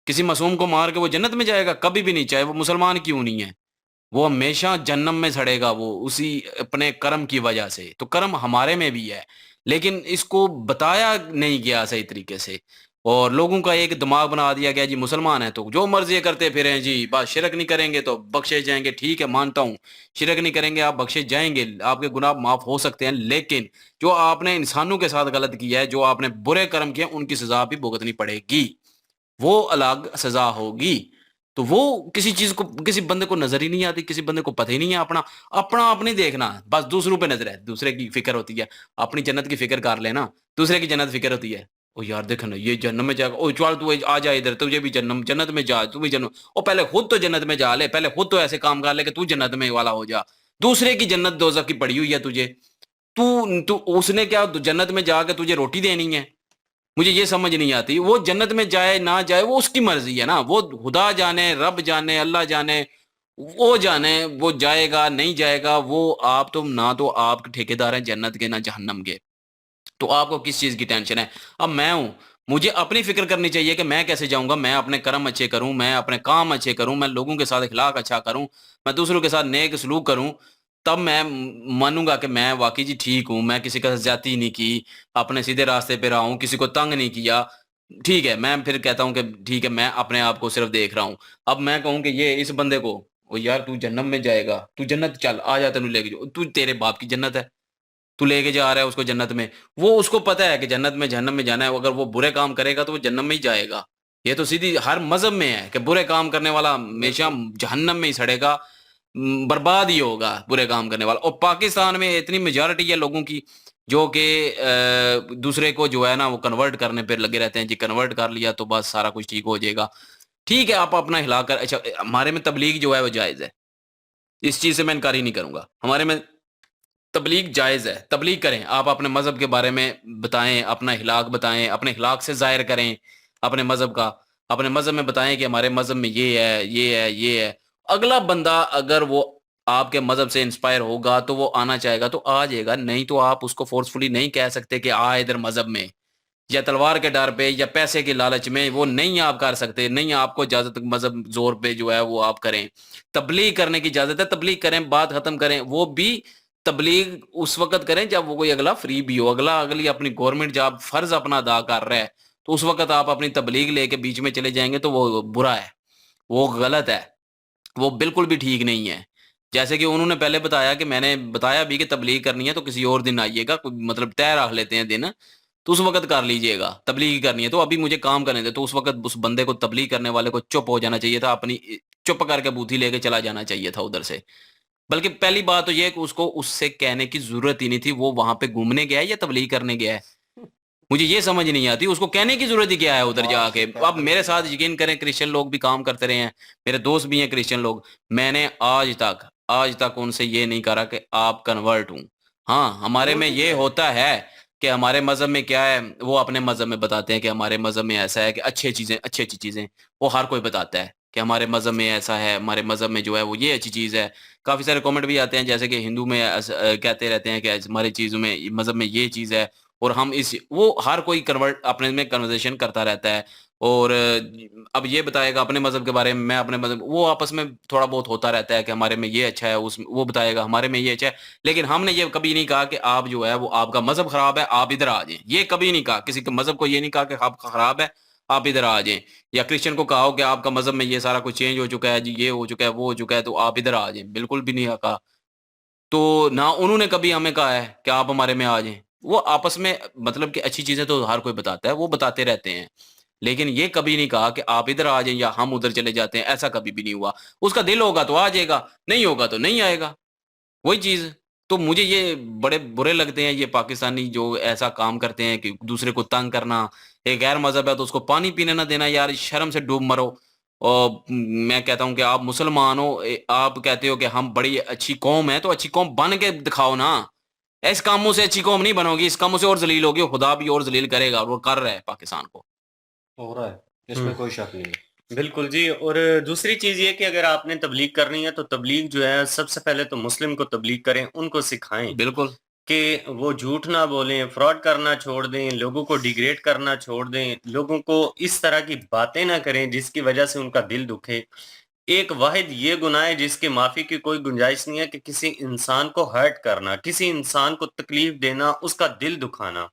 किसी मासूम को मार के वो जन्नत में जाएगा? कभी भी नहीं, चाहे वो मुसलमान क्यों नहीं है। वो हमेशा जहन्नम में सड़ेगा, वो उसी अपने कर्म की वजह से। तो कर्म हमारे में भी है, लेकिन इसको बताया नहीं गया सही तरीके से, और लोगों का एक दिमाग बना दिया गया जी मुसलमान है तो जो मर्ज़ी करते फिरें जी, बस शिरक नहीं करेंगे तो बख्शे जाएँगे। ठीक है, मानता हूँ, शिरक नहीं करेंगे आप बख्शे जाएँगे, आपके गुनाह माफ़ हो सकते हैं, लेकिन जो आपने इंसानों के साथ गलत किया है, जो आपने बुरे कर्म किए हैं, उनकी सज़ा भी भुगतनी पड़ेगी। वो अलग सजा होगी। तो वो किसी चीज को, किसी बंदे को नजर ही नहीं आती, किसी बंदे को पता ही नहीं है अपना अपना आप नहीं देखना, बस दूसरों पे नजर है, दूसरे की फिक्र होती है। अपनी जन्नत की फिक्र कर लेना, दूसरे की जन्नत फिक्र होती है। ओ यार देख ना ये जन्नत में जाएगा, ओ चल तू आ जा इधर, तुझे भी जन्नत जन्नत में जा, तू भी जन्नत। ओ पहले खुद तो जन्नत में जा ले, पहले खुद तो ऐसे काम कर ले कि तू जन्नत में वाला हो जा। दूसरे की जन्नत दोजख की पड़ी हुई है तुझे। तू तू उसने क्या जन्नत में जाके तुझे रोटी देनी है? मुझे ये समझ नहीं आती। वो जन्नत में जाए ना जाए वो उसकी मर्जी है ना, वो खुदा जाने, रब जाने, अल्लाह जाने, वो जाने वो जाएगा नहीं जाएगा। वो आप तो ना तो आप ठेकेदार हैं जन्नत के ना जहन्नम के, तो आपको किस चीज की टेंशन है? अब मैं हूं, मुझे अपनी फिक्र करनी चाहिए कि मैं कैसे जाऊंगा, मैं अपने कर्म अच्छे करूं, मैं अपने काम अच्छे करूं, मैं लोगों के साथ इखलाक अच्छा करूं, मैं दूसरों के साथ नेक सलूक करूं। तब मैं मानूंगा कि मैं वाकई जी ठीक हूं, मैं किसी का ज्यादती नहीं की, अपने सीधे रास्ते पे रहा हूं, किसी को तंग नहीं किया। ठीक है, मैं फिर कहता हूं कि ठीक है, मैं अपने आप को सिर्फ देख रहा हूं। अब मैं कहूं कि ये इस बंदे को, ओ यार तू जन्नत में जाएगा, तू जन्नत चल आ जा, तेनू लेके जाओ, तू तेरे बाप की जन्नत है, तू लेके जा रहा है उसको जन्नत में। वो उसको पता है कि जन्नत में जहन्नम में जाना है, अगर वो बुरे काम करेगा तो वो जन्नत में ही जाएगा। ये तो सीधी हर मजहब में है कि बुरे काम करने वाला हमेशा जहन्नम में ही सड़ेगा, बर्बाद ही होगा बुरे काम करने वाला। और पाकिस्तान में इतनी मेजॉरिटी है लोगों की जो कि दूसरे को जो है ना वो कन्वर्ट करने पर लगे रहते हैं, जी कन्वर्ट कर लिया तो बस सारा कुछ ठीक हो जाएगा। ठीक है, आप अपना हिला कर, अच्छा हमारे में तबलीग जो है वो जायज़ है, इस चीज़ से मैं इनकार ही नहीं करूँगा। हमारे में तबलीग जायज़ है, तबलीग करें, आप अपने मज़हब के बारे में बताएँ, अपना इख़लाक़ बताएँ, अपने इख़लाक़ से ज़ाहिर करें अपने मज़हब का। अपने मज़हब में बताएँ कि हमारे मज़हब में ये है, ये है, ये है। अगला बंदा अगर वो आपके मज़हब से इंस्पायर होगा तो वो आना चाहेगा तो आ जाएगा, नहीं तो आप उसको फ़ोर्सफुली नहीं कह सकते कि आ इधर मज़हब में, या तलवार के डर पे या पैसे के लालच में वो नहीं आप कर सकते, नहीं आपको इजाज़त मज़हब ज़ोर पे जो है वो आप करें। तबलीग करने की इजाज़त है, तबलीग करें, बात ख़त्म करें। वो भी तबलीग उस वक़्त करें जब वो कोई अगला फ्री भी हो, अगली अपनी गवर्नमेंट जॉब फ़र्ज़ अपना अदा कर रहा है, तो उस वक़्त आप अपनी तबलीग लेके बीच में चले जाएँगे तो वो बुरा है, वो गलत है, वो बिल्कुल भी ठीक नहीं है। जैसे कि उन्होंने पहले बताया कि मैंने बताया भी कि तबलीग करनी है तो किसी और दिन आइएगा, कोई मतलब तय रख लेते हैं दिन, तो उस वक़्त कर लीजिएगा। तबलीग करनी है तो अभी मुझे काम करने दें, तो उस वक़्त उस बंदे को, तबलीग करने वाले को चुप हो जाना चाहिए था, अपनी चुप करके बूथी लेके चला जाना चाहिए था उधर से। बल्कि पहली बात तो ये है कि उसको उससे कहने की ज़रूरत ही नहीं थी, वो वहाँ पे घूमने गया है या तबलीग करने गया है? मुझे ये समझ नहीं आती, उसको कहने की ज़रूरत ही क्या है उधर बहुत जाके? सही बात अब मेरे साथ यकीन करें क्रिश्चियन लोग भी काम करते रहे हैं, मेरे दोस्त भी हैं क्रिश्चियन लोग, मैंने आज तक उनसे ये नहीं कहा कि आप कन्वर्ट हूँ। हाँ, हमारे में ये होता है कि हमारे मज़हब में क्या है, वो अपने मज़हब में बताते हैं कि हमारे मज़हब में ऐसा है कि अच्छी-अच्छी चीज़ें, वो हर कोई बताता है कि हमारे मज़हब में ऐसा है, हमारे मज़हब में जो है वो ये अच्छी चीज़ है। काफ़ी सारे कमेंट भी आते हैं जैसे कि हिंदू में कहते रहते हैं कि हमारी चीज़ों में, मज़हब में ये चीज़ है, और हम इस वो हर कोई कन्वर्ट अपने में कन्वर्सेशन करता रहता है। और अब ये बताएगा अपने मज़हब के बारे में, मैं अपने मज़हब, वो आपस में थोड़ा बहुत होता रहता है कि हमारे में ये अच्छा है, उस वो बताएगा हमारे में ये अच्छा है। लेकिन हमने ये कभी नहीं कहा कि आप जो है वो आपका मज़हब ख़राब है, आप इधर आ जाएँ। ये कभी नहीं कहा, किसी के मज़हब को ये नहीं कहा कि आपका ख़राब है, आप इधर आ जाएँ। या क्रिश्चियन को कहा हो कि आपका मज़हब में ये सारा कुछ चेंज हो चुका है जी, ये हो चुका है, वो हो चुका है, तो आप इधर आ जाएँ। बिल्कुल भी नहीं कहा। तो ना उन्होंने कभी हमें कहा है कि आप हमारे में आ जाएँ। वो आपस में मतलब कि अच्छी चीज़ें तो हर कोई बताता है, वो बताते रहते हैं। लेकिन ये कभी नहीं कहा कि आप इधर आ जाएँ या हम उधर चले जाते हैं, ऐसा कभी भी नहीं हुआ। उसका दिल होगा तो आ जाएगा, नहीं होगा तो नहीं आएगा, वही चीज़। तो मुझे ये बड़े बुरे लगते हैं ये पाकिस्तानी जो ऐसा काम करते हैं कि दूसरे को तंग करना, एक गैर मज़हब है तो उसको पानी पीने ना देना, यार शर्म से डूब मरो। और मैं कहता हूँ कि आप मुसलमान हो, आप कहते हो कि हम बड़ी अच्छी कौम है, तो अच्छी कौम बन के दिखाओ ना। इस कामों से अच्छी कौम नहीं बनोगी, इस कामों से और ज़लील होगी, खुदा भी और ज़लील करेगा, और वो कर रहा है पाकिस्तान को। हो रहा है, इसमें कोई शक नहीं है। बिल्कुल जी। और दूसरी चीज़ ये कि अगर आपने तबलीग करनी है तो तबलीग जो है सबसे पहले तो मुस्लिम को तबलीग करें, उनको सिखाएं बिल्कुल। कि वो झूठ ना बोलें, फ्रॉड करना छोड़ दें, लोगों को डिग्रेड करना छोड़ दें, लोगों को इस तरह की बातें ना करें जिसकी वजह से उनका दिल दुखे। एक वाहिद ये गुनाह है जिसकी माफ़ी की कोई गुंजाइश नहीं है कि किसी इंसान को हर्ट करना, किसी इंसान को तकलीफ देना, उसका दिल दुखाना।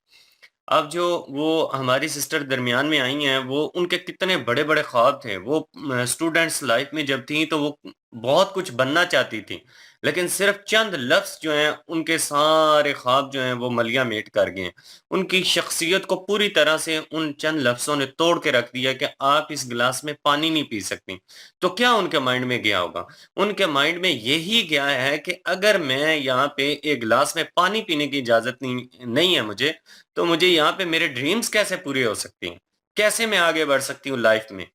अब जो वो हमारी सिस्टर दरमियान में आई हैं, वो उनके कितने बड़े-बड़े ख्वाब थे। वो स्टूडेंट्स लाइफ में जब थीं तो वो बहुत कुछ बनना चाहती थी, लेकिन सिर्फ चंद लफ्ज़ जो हैं उनके सारे ख्वाब जो हैं वो मलिया मेट कर गए हैं। उनकी शख्सियत को पूरी तरह से उन चंद लफ्ज़ों ने तोड़ के रख दिया कि आप इस गिलास में पानी नहीं पी सकती। तो क्या उनके माइंड में गया होगा? उनके माइंड में यही गया है कि अगर मैं यहाँ पे एक गिलास में पानी पीने की इजाज़त नहीं है मुझे, तो मुझे यहाँ पे मेरे ड्रीम्स कैसे पूरे हो सकती हैं? कैसे मैं आगे बढ़ सकती हूँ लाइफ़ में?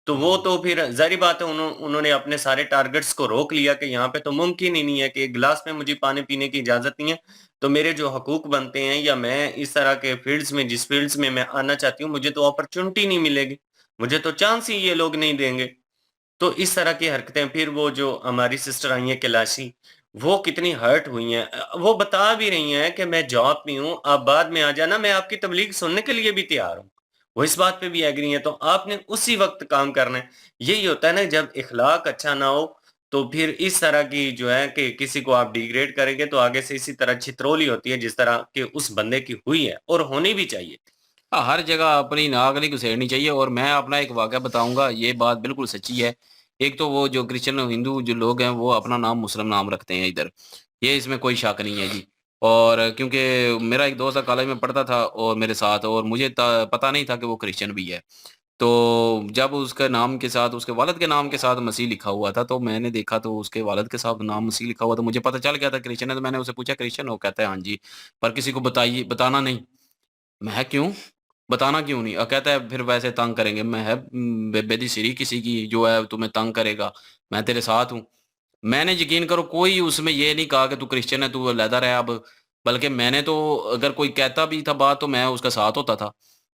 तो वो तो फिर ज़ाहिर बात है उन्होंने अपने सारे टारगेट्स को रोक लिया कि यहाँ पे तो मुमकिन ही नहीं है कि एक गिलास में मुझे पानी पीने की इजाज़त नहीं है, तो मेरे जो हकूक बनते हैं या मैं इस तरह के फ़ील्ड्स में जिस फ़ील्ड्स में मैं आना चाहती हूँ, मुझे तो अपॉर्च्युनिटी नहीं मिलेगी, मुझे तो चांस ही ये लोग नहीं देंगे। तो इस तरह की हरकतें फिर वो जो हमारी सिस्टर आई हैं कैलाशी, वो कितनी हर्ट हुई हैं। वो बता भी रही हैं कि मैं जॉब पे हूँ, आप बाद में आ जाना, मैं आपकी तबलीग सुनने के लिए भी तैयार हूँ। वो इस बात पे भी एग्री हैं, तो आपने उसी वक़्त काम करना है। यही होता है ना जब इखलाक अच्छा ना हो, तो फिर इस तरह की जो है कि किसी को आप डिग्रेड करेंगे तो आगे से इसी तरह छितरौली होती है जिस तरह की उस बंदे की हुई है और होनी भी चाहिए। हाँ, हर जगह अपनी नाक नहीं घुसेड़नी चाहिए और मैं अपना एक वाक़या बताऊँगा, ये बात बिल्कुल सच्ची है। एक तो वो जो क्रिश्चियन और हिंदू जो लोग हैं, वो अपना नाम मुस्लिम नाम रखते हैं इधर, ये इसमें कोई शक नहीं है जी। और क्योंकि मेरा एक दोस्त कॉलेज में पढ़ता था और मेरे साथ, और मुझे त पता नहीं था कि वो क्रिश्चियन भी है। तो जब उसके नाम के साथ, उसके वालिद के नाम के साथ मसीह लिखा हुआ था, तो मैंने देखा तो उसके वालिद के साथ नाम मसीह लिखा हुआ, तो मुझे पता चल गया था क्रिश्चियन है, तो मैंने उससे पूछा क्रिश्चियन हो? कहता है हाँ जी, पर किसी को बताना नहीं। मैं क्यों? बताना क्यों नहीं? कहता है फिर वैसे तंग करेंगे। मैं है बेदी सिरी किसी की जो है तुम्हें तंग करेगा, मैं तेरे साथ हूँ। मैंने यकीन करो कोई उसमें ये नहीं कहा कि तू क्रिश्चियन है, तू अलहदा रह अब। बल्कि मैंने तो, अगर कोई कहता भी था बात तो मैं उसका साथ होता था।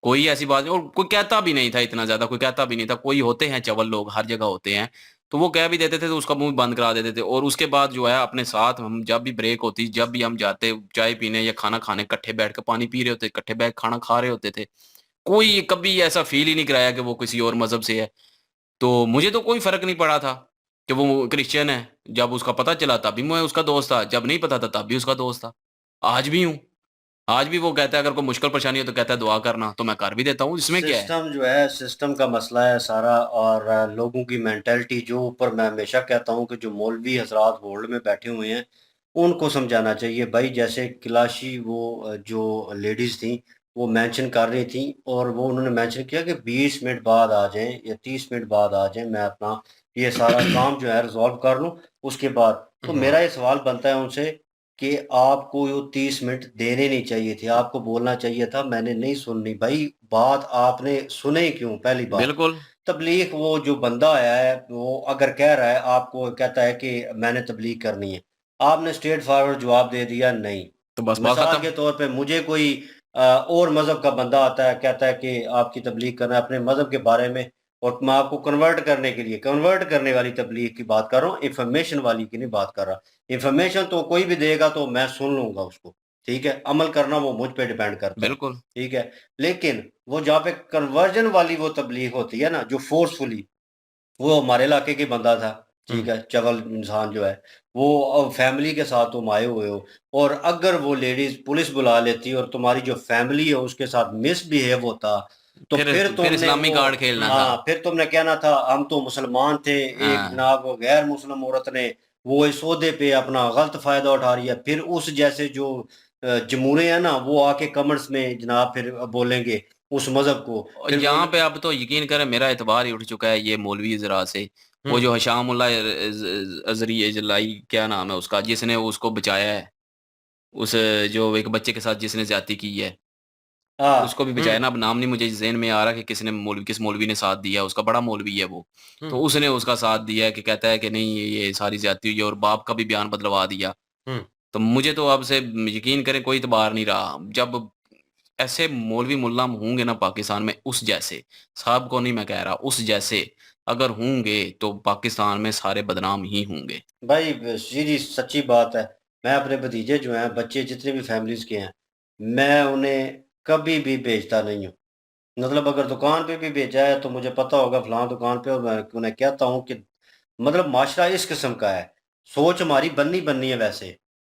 कोई ऐसी बात नहीं, और कोई कहता भी नहीं था इतना ज़्यादा, कोई कहता भी नहीं था। कोई होते हैं चवल लोग, हर जगह होते हैं। तो वो कह भी देते थे तो उसका मुँह बंद करा देते थे, और उसके बाद जो है अपने साथ हम जब भी ब्रेक होती, जब भी हम जाते चाय पीने या खाना खाने, इकट्ठे बैठ के पानी पी रहे होते, इकट्ठे बैठ खाना खा रहे होते थे। कोई कभी ऐसा फ़ील ही नहीं कराया कि वो किसी और मज़हब से है। तो मुझे तो कोई फ़र्क नहीं पड़ा था कि वो क्रिश्चियन है। जब उसका पता चला तब भी मैं उसका दोस्त था, जब नहीं पता था तब भी उसका दोस्त था। आज भी हूँ। आज भी वो कहता है अगर कोई मुश्किल परेशानी हो तो कहता है दुआ करना, तो मैं कर भी देता हूँ, इसमें क्या है? सिस्टम जो है, सिस्टम का मसला है सारा। और लोगों की मेंटालिटी जो ऊपर, मैं हमेशा कहता हूँ कि जो मौलवी हजरात होल्ड में बैठे हुए हैं, उनको समझाना चाहिए भाई। जैसे क्लाशी वो जो लेडीज़ थी, वो मेंशन कर रही थी, और वो उन्होंने मेंशन किया कि 20 मिनट बाद आ जाएँ या 30 मिनट बाद आ जाएँ, मैं अपना ये सारा काम जो है रिज़ॉल्व कर लूँ, उसके बाद। तो मेरा ये सवाल बनता है उनसे कि आपको वो 30 मिनट देने नहीं चाहिए थे, आपको बोलना चाहिए था मैंने नहीं सुननी। भाई बात आपने सुने क्यों, पहली बात। बिल्कुल, तबलीग, वो जो बंदा आया है वो अगर कह रहा है, आपको कहता है कि मैंने तबलीग करनी है, आपने स्ट्रेट फॉरवर्ड जवाब दे दिया नहीं। तो बस बात मिसाल खत्म। के तौर पे मुझे कोई और मज़हब का बंदा आता है, कहता है कि आपकी तबलीग करना है अपने मज़हब के बारे में, और मैं आपको कन्वर्ट करने के लिए, कन्वर्ट करने वाली तबलीग की बात कर रहा हूँ, इन्फॉर्मेशन वाली की नहीं बात कर रहा। इन्फॉर्मेशन तो कोई भी देगा तो मैं सुन लूँगा उसको, ठीक है? अमल करना वो मुझ पे डिपेंड करता है, बिल्कुल। ठीक है? लेकिन वो जहाँ पे कन्वर्जन वाली वो तबलीग होती है ना, जो फ़ोर्सफुली, वो हमारे इलाके के बंदा था, ठीक हुँ। है? चवल इंसान जो है, वो फैमिली के साथ तुम आए हुए हो, और अगर वो लेडीज़ पुलिस बुला लेती और तुम्हारी जो फैमिली है उसके साथ मिसबिहेव होता, तो फिर फिर तुमने इस्लामी वो, कार्ड खेलना था। हाँ, फिर तुमने कहना था हम तो मुसलमान थे, एक हाँ, जनाब वो गैर मुस्लिम औरत ने वो इस ओहदे पे अपना गलत फ़ायदा उठा रही है। फिर उस जैसे जो जमूरे हैं ना, वो आके कमेंट्स में जनाब फिर बोलेंगे उस मज़हब को, और फिर यहाँ बोल। पे अब तो यकीन करें मेरा एतबार ही उठ चुका है ये मौलवी ज़रा से। वो हुँ। जो हशामुल्लाह अज़री इजलाई क्या नाम है उसका, जिसने उसको बचाया है, उस जो एक बच्चे के साथ जिसने ज़्यादती की है। हाँ। उसको भी हुँ, बचाया ना, अब नाम नहीं मुझे ज़हन में आ रहा कि किस मौलवी ने साथ दिया, उसका बड़ा मौलवी है वो। हुँ, तो उसने उसका साथ दिया है कि कहता है कि नहीं ये सारी ज़्यादती हुई है, और बाप का भी बयान बदलवा दिया। हुँ। तो मुझे तो अब से यकीन करें कोई एतबार नहीं रहा। जब ऐसे मौलवी मुल्ला होंगे ना पाकिस्तान में उस जैसे, साहब को नहीं मैं कह रहा, उस जैसे अगर होंगे तो पाकिस्तान में सारे बदनाम ही होंगे। भाई सीधी सच्ची बात है। मैं अपने भतीजे जो हैं, बच्चे जितने भी फैमिलीज़ के हैं, मैं उन्हें कभी भी भेजता नहीं हूँ। मतलब अगर दुकान पे भी भेजा है तो मुझे पता होगा फलाँ दुकान पे, और मैं उन्हें कहता हूँ कि मतलब माशरा इस किस्म का है। सोच हमारी बननी है वैसे,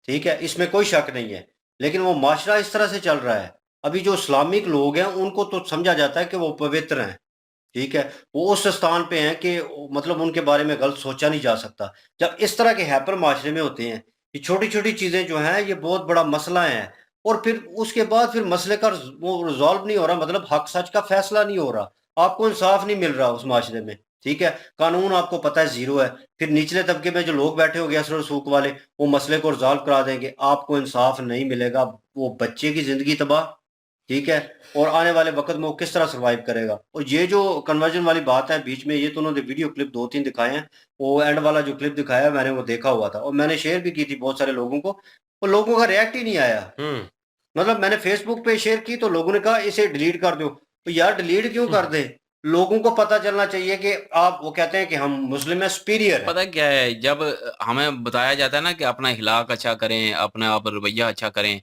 ठीक है? इसमें कोई शक नहीं है। लेकिन वो माशरा इस तरह से चल रहा है। अभी जो इस्लामिक लोग हैं उनको तो समझा जाता है कि वो पवित्र हैं। ठीक है? वो उस स्थान पे हैं कि मतलब उनके बारे में गलत सोचा नहीं जा सकता। जब इस तरह के हैपर माशरे में होते हैं, ये छोटी-छोटी चीज़ें जो हैं ये बहुत बड़ा मसला है और फिर उसके बाद फिर मसले का वो रिज़ॉल्व नहीं हो रहा, मतलब हक सच का फैसला नहीं हो रहा। आपको इंसाफ नहीं मिल रहा उस माशरे में, ठीक है? कानून आपको पता है ज़ीरो है। फिर निचले तबके में जो लोग बैठे होंगे असर रसूख वाले, वो मसले को रिज़ॉल्व करा देंगे। आपको इंसाफ नहीं मिलेगा, वो बच्चे की ज़िंदगी तबाह, ठीक है? और आने वाले वक़्त में वो किस तरह सर्वाइव करेगा? और ये जो कन्वर्जन वाली बात है बीच में, ये तो उन्होंने वीडियो क्लिप 2-3 दिखाए हैं। वो एंड वाला जो क्लिप दिखाया है मैंने वो देखा हुआ था और मैंने शेयर भी की थी बहुत सारे लोगों को। वो लोगों का रिएक्ट ही नहीं आया। हुँ। मतलब मैंने फ़ेसबुक पे शेयर की तो लोगों ने कहा इसे डिलीट कर दो। तो यार डिलीट क्यों कर दें? लोगों को पता चलना चाहिए कि आप वो कहते हैं कि हम मुस्लिम हैं, सुपीरियर हैं। पता क्या है, जब हमें बताया जाता है ना कि अपना इखलाक अच्छा करें, अपना आप रवैया अच्छा करें,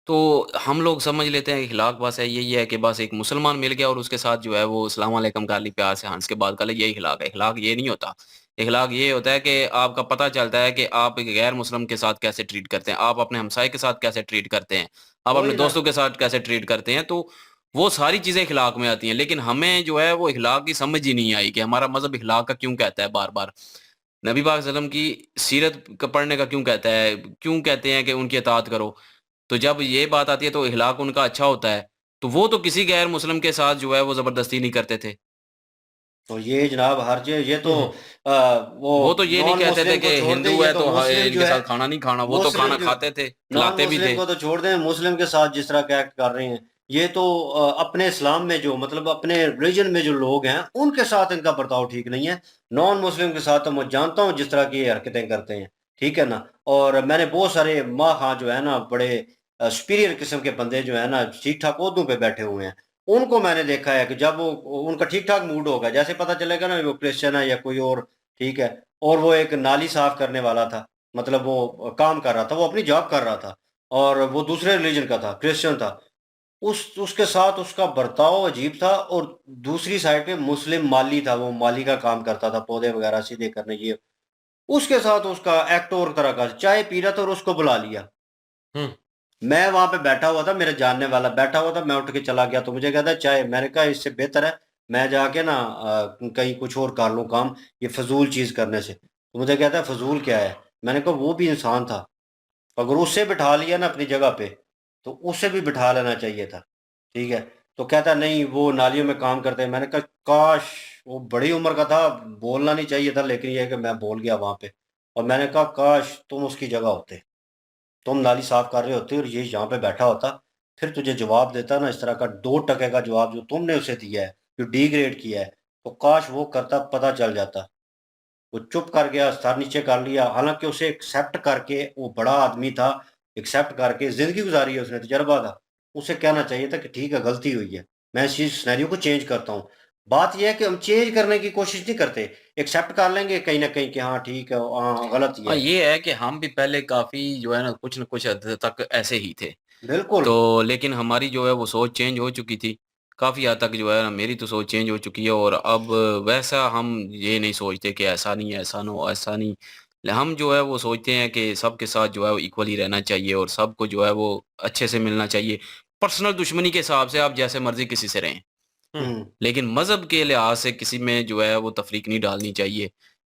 तो हम लोग समझ लेते हैं इखलाक बस है यही है कि बस एक मुसलमान मिल गया और उसके साथ जो है वो अस्सलाम वालेकुम कर ली, प्यार से हँस के बात कर ली, यही इखलाक है। इखलाक ये नहीं होता। इखलाक ये होता है कि आपका पता चलता है कि आप एक गैर मुस्लिम के साथ कैसे ट्रीट करते हैं, आप अपने हमसाये के साथ कैसे ट्रीट करते हैं, आप अपने वही ना। दोस्तों के साथ कैसे ट्रीट करते हैं, तो वो सारी चीज़ें इखलाक में आती हैं। लेकिन हमें जो है वो इखलाक की समझ ही नहीं आई कि हमारा मज़हब इखलाक का क्यों कहता है बार-बार। नबी पाक सल्लम की सीरत क पढ़ने का क्यों कहता है? क्यों कहते हैं कि उनकी इताअत करो? तो जब ये बात आती है तो इख़लाक़ उनका अच्छा होता है, तो वो तो किसी गैर मुस्लिम के साथ जो है वो ज़बरदस्ती नहीं करते थे। तो ये जनाब हर जगह ये तो हुँ, हुँ। वो वो तो ये नहीं नॉन कहते थे मुस्लिम कि को छोड़ दें, हिंदू ये है तो तो मुस्लिम जो इनके है साथ खाना नहीं खाना, वो तो मुस्लिम खाना जो खाते थे, नॉन खिलाते भी मुस्लिम थे। को तो छोड़ दें, मुस्लिम के साथ जिस तरह का एक्ट कर रहे हैं, ये तो अपने इस्लाम में जो मतलब अपने रिलीजन में जो लोग हैं, उनके साथ इनका बर्ताव ठीक नहीं है। नॉन मुस्लिम के साथ तो मैं जानता हूँ जिस तरह की ये हरकतें करते हैं, ठीक है ना? और मैंने बहुत सारे माँ खां जो है ना, बड़े सुपीरियर किस्म के बंदे जो है ना, ठीक-ठाक ओहदों पे बैठे हुए हैं। उनको मैंने देखा है कि जब वो उनका ठीक-ठाक मूड होगा, जैसे पता चलेगा ना वो क्रिश्चियन है या कोई और, ठीक है? और वो एक नाली साफ करने वाला था, मतलब वो काम कर रहा था, वो अपनी जॉब कर रहा था और वो दूसरे रिलीजन का था, क्रिश्चियन था। उसके साथ उसका बर्ताव अजीब था और दूसरी साइड पे मुस्लिम माली था, वो माली का काम करता था, पौधे वगैरह सीधे करने ये। उसके साथ उसका एक्ट और तरह का, चाय पी रहा था और उसको बुला लिया। हुँ। मैं वहाँ पे बैठा हुआ था, मेरा जानने वाला बैठा हुआ था, मैं उठ के चला गया तो मुझे कहता है चाय, मैंने कहा इससे बेहतर है मैं जाके ना कहीं कुछ और कर लूँ काम, ये फ़िज़ूल चीज़ करने से। तो मुझे कहता है फ़िज़ूल क्या है? मैंने कहा वो भी इंसान था, अगर उसे बिठा लिया ना अपनी जगह पे, तो उसे भी बिठा लेना चाहिए था, ठीक है? तो कहता है नहीं वो नालियों में काम करते हैं, मैंने कहा काश! वो बड़ी उम्र का था, बोलना नहीं चाहिए था लेकिन ये है कि मैं बोल गया वहाँ पे और मैंने कहा काश तुम उसकी जगह होते। तुम नाली साफ कर रहे होते और ये यहाँ पे बैठा होता, फिर तुझे जवाब देता ना इस तरह का 2 टके का जवाब जो तुमने उसे दिया है, जो डिग्रेड किया है, तो काश वो करता पता चल जाता। वो चुप कर गया, सर नीचे कर लिया, हालाँकि उसे एक्सेप्ट करके वो बड़ा आदमी था, एक्सेप्ट करके ज़िंदगी गुज़ारी है उसने, तजुर्बा था। उसे कहना चाहिए था कि ठीक है गलती हुई है, मैं इस चीज़ सिनेरियो को चेंज करता हूँ। बात ये है कि हम चेंज करने की कोशिश नहीं करते, एक्सेप्ट कर लेंगे कहीं न कहीं कि हाँ ठीक है, हाँ गलत ये हाँ, है। ये है कि हम भी पहले काफ़ी जो है ना कुछ न कुछ हद तक ऐसे ही थे। बिल्कुल। तो लेकिन हमारी जो है वो सोच चेंज हो चुकी थी। काफ़ी हद तक जो है ना मेरी तो सोच चेंज हो चुकी है और अब वैसा हम ये नहीं सोचते कि ऐसा नहीं है, ऐसा नो ऐसा नहीं। हम जो है वो सोचते हैं कि सबके साथ जो है वो इक्वली रहना चाहिए और सबको जो है वो अच्छे से मिलना चाहिए। पर्सनल दुश्मनी के हिसाब से आप जैसे मर्ज़ी किसी से रहें। हुँ। हुँ। लेकिन मज़हब के लिहाज़ से किसी में जो है वो तफ़रीक नहीं डालनी चाहिए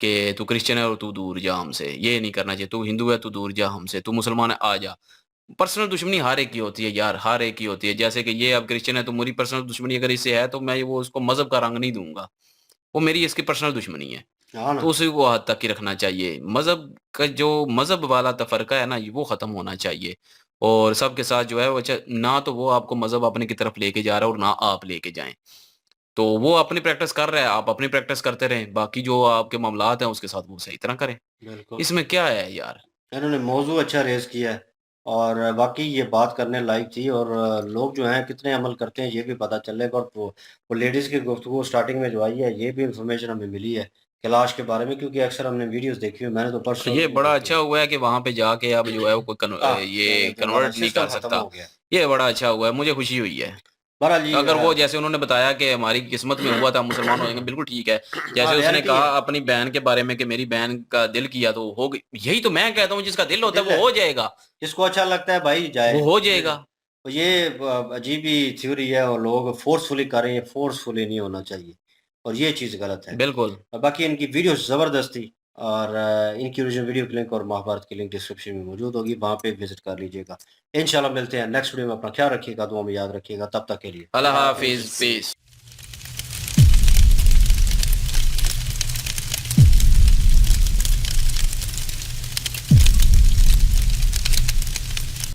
कि तू क्रिश्चियन है और तू दूर जा हमसे। ये नहीं करना चाहिए। तू हिंदू है, तू दूर जा हमसे। तू मुसलमान है, आ जा। पर्सनल दुश्मनी हर एक की होती है यार, हर एक की होती है। जैसे कि ये अब क्रिश्चियन है तो मेरी पर्सनल दुश्मनी अगर इससे है तो मैं वो उसको मज़हब का रंग नहीं दूँगा। वो मेरी इसकी पर्सनल दुश्मनी है। हाँ तो ना। उसी को हद तक ही रखना चाहिए। मज़हब का जो मज़हब वाला तफ़रक़ा है ना, वो ख़त्म होना चाहिए। और सबके साथ जो है वो ना तो वो आपको मज़हब अपने की तरफ लेके जा रहा है और ना आप लेके जाएँ। तो वो अपनी प्रैक्टिस कर रहा है, आप अपनी प्रैक्टिस करते रहें। बाकी जो आपके मामलात हैं उसके साथ वो सही तरह करें। बिल्कुल। इसमें क्या है यार? इन्होंने मौज़ू अच्छा रेज़ किया है और वाक़ई ये बात करने लायक थी और लोग जो हैं कितने अमल करते हैं ये भी पता चलेगा और वो लेडीज़ की गुफ्तगू स्टार्टिंग में जो आई है ये भी इन्फॉर्मेशन हमें मिली है कैलाश के बारे में क्योंकि अक्सर हमने वीडियोज़ देखी हुई मैंने तो और पर्सनल ये वो बड़ा देखी अच्छा है। हुआ है कि वहाँ पे जाके अब जो है वो कोई ये कि हमारा कन्वर्ट नहीं कर सिस्टम ख़त्म सकता। हो गया। ये बड़ा अच्छा हुआ है, मुझे खुशी हुई है। बहरहाल जी अगर वो जैसे उन्होंने बताया कि हमारी किस्मत में हुआ था मुसलमान हो जाएँगे, बिल्कुल ठीक है। हाँ, जैसे उसने रियलिटी कहा है। अपनी बहन के बारे में कि मेरी बहन का दिल किया तो हो गई। यही तो मैं कहता हूँ जिसका दिल होता है दिल वो है, हो जाएगा, जिसको अच्छा लगता है भाई जाए। वो हो जाएगा। ये अजीब ही थ्योरी है और लोग फ़ोर्सफुली कर रहे हैं, फ़ोर्सफुली नहीं होना चाहिए। और ये चीज़ गलत है। बिल्कुल। बाकी इनकी वीडियो ज़बरदस्त थी और इनकी ओरिजिनल वीडियो की लिंक और महाभारत की लिंक डिस्क्रिप्शन में मौजूद होगी, वहाँ पे विज़िट कर लीजिएगा। इंशाल्लाह मिलते हैं नेक्स्ट वीडियो में, अपना ख्याल रखिएगा, दुआ में याद रखिएगा, तब तक के लिए अल्लाह हाफ़िज़, पीस।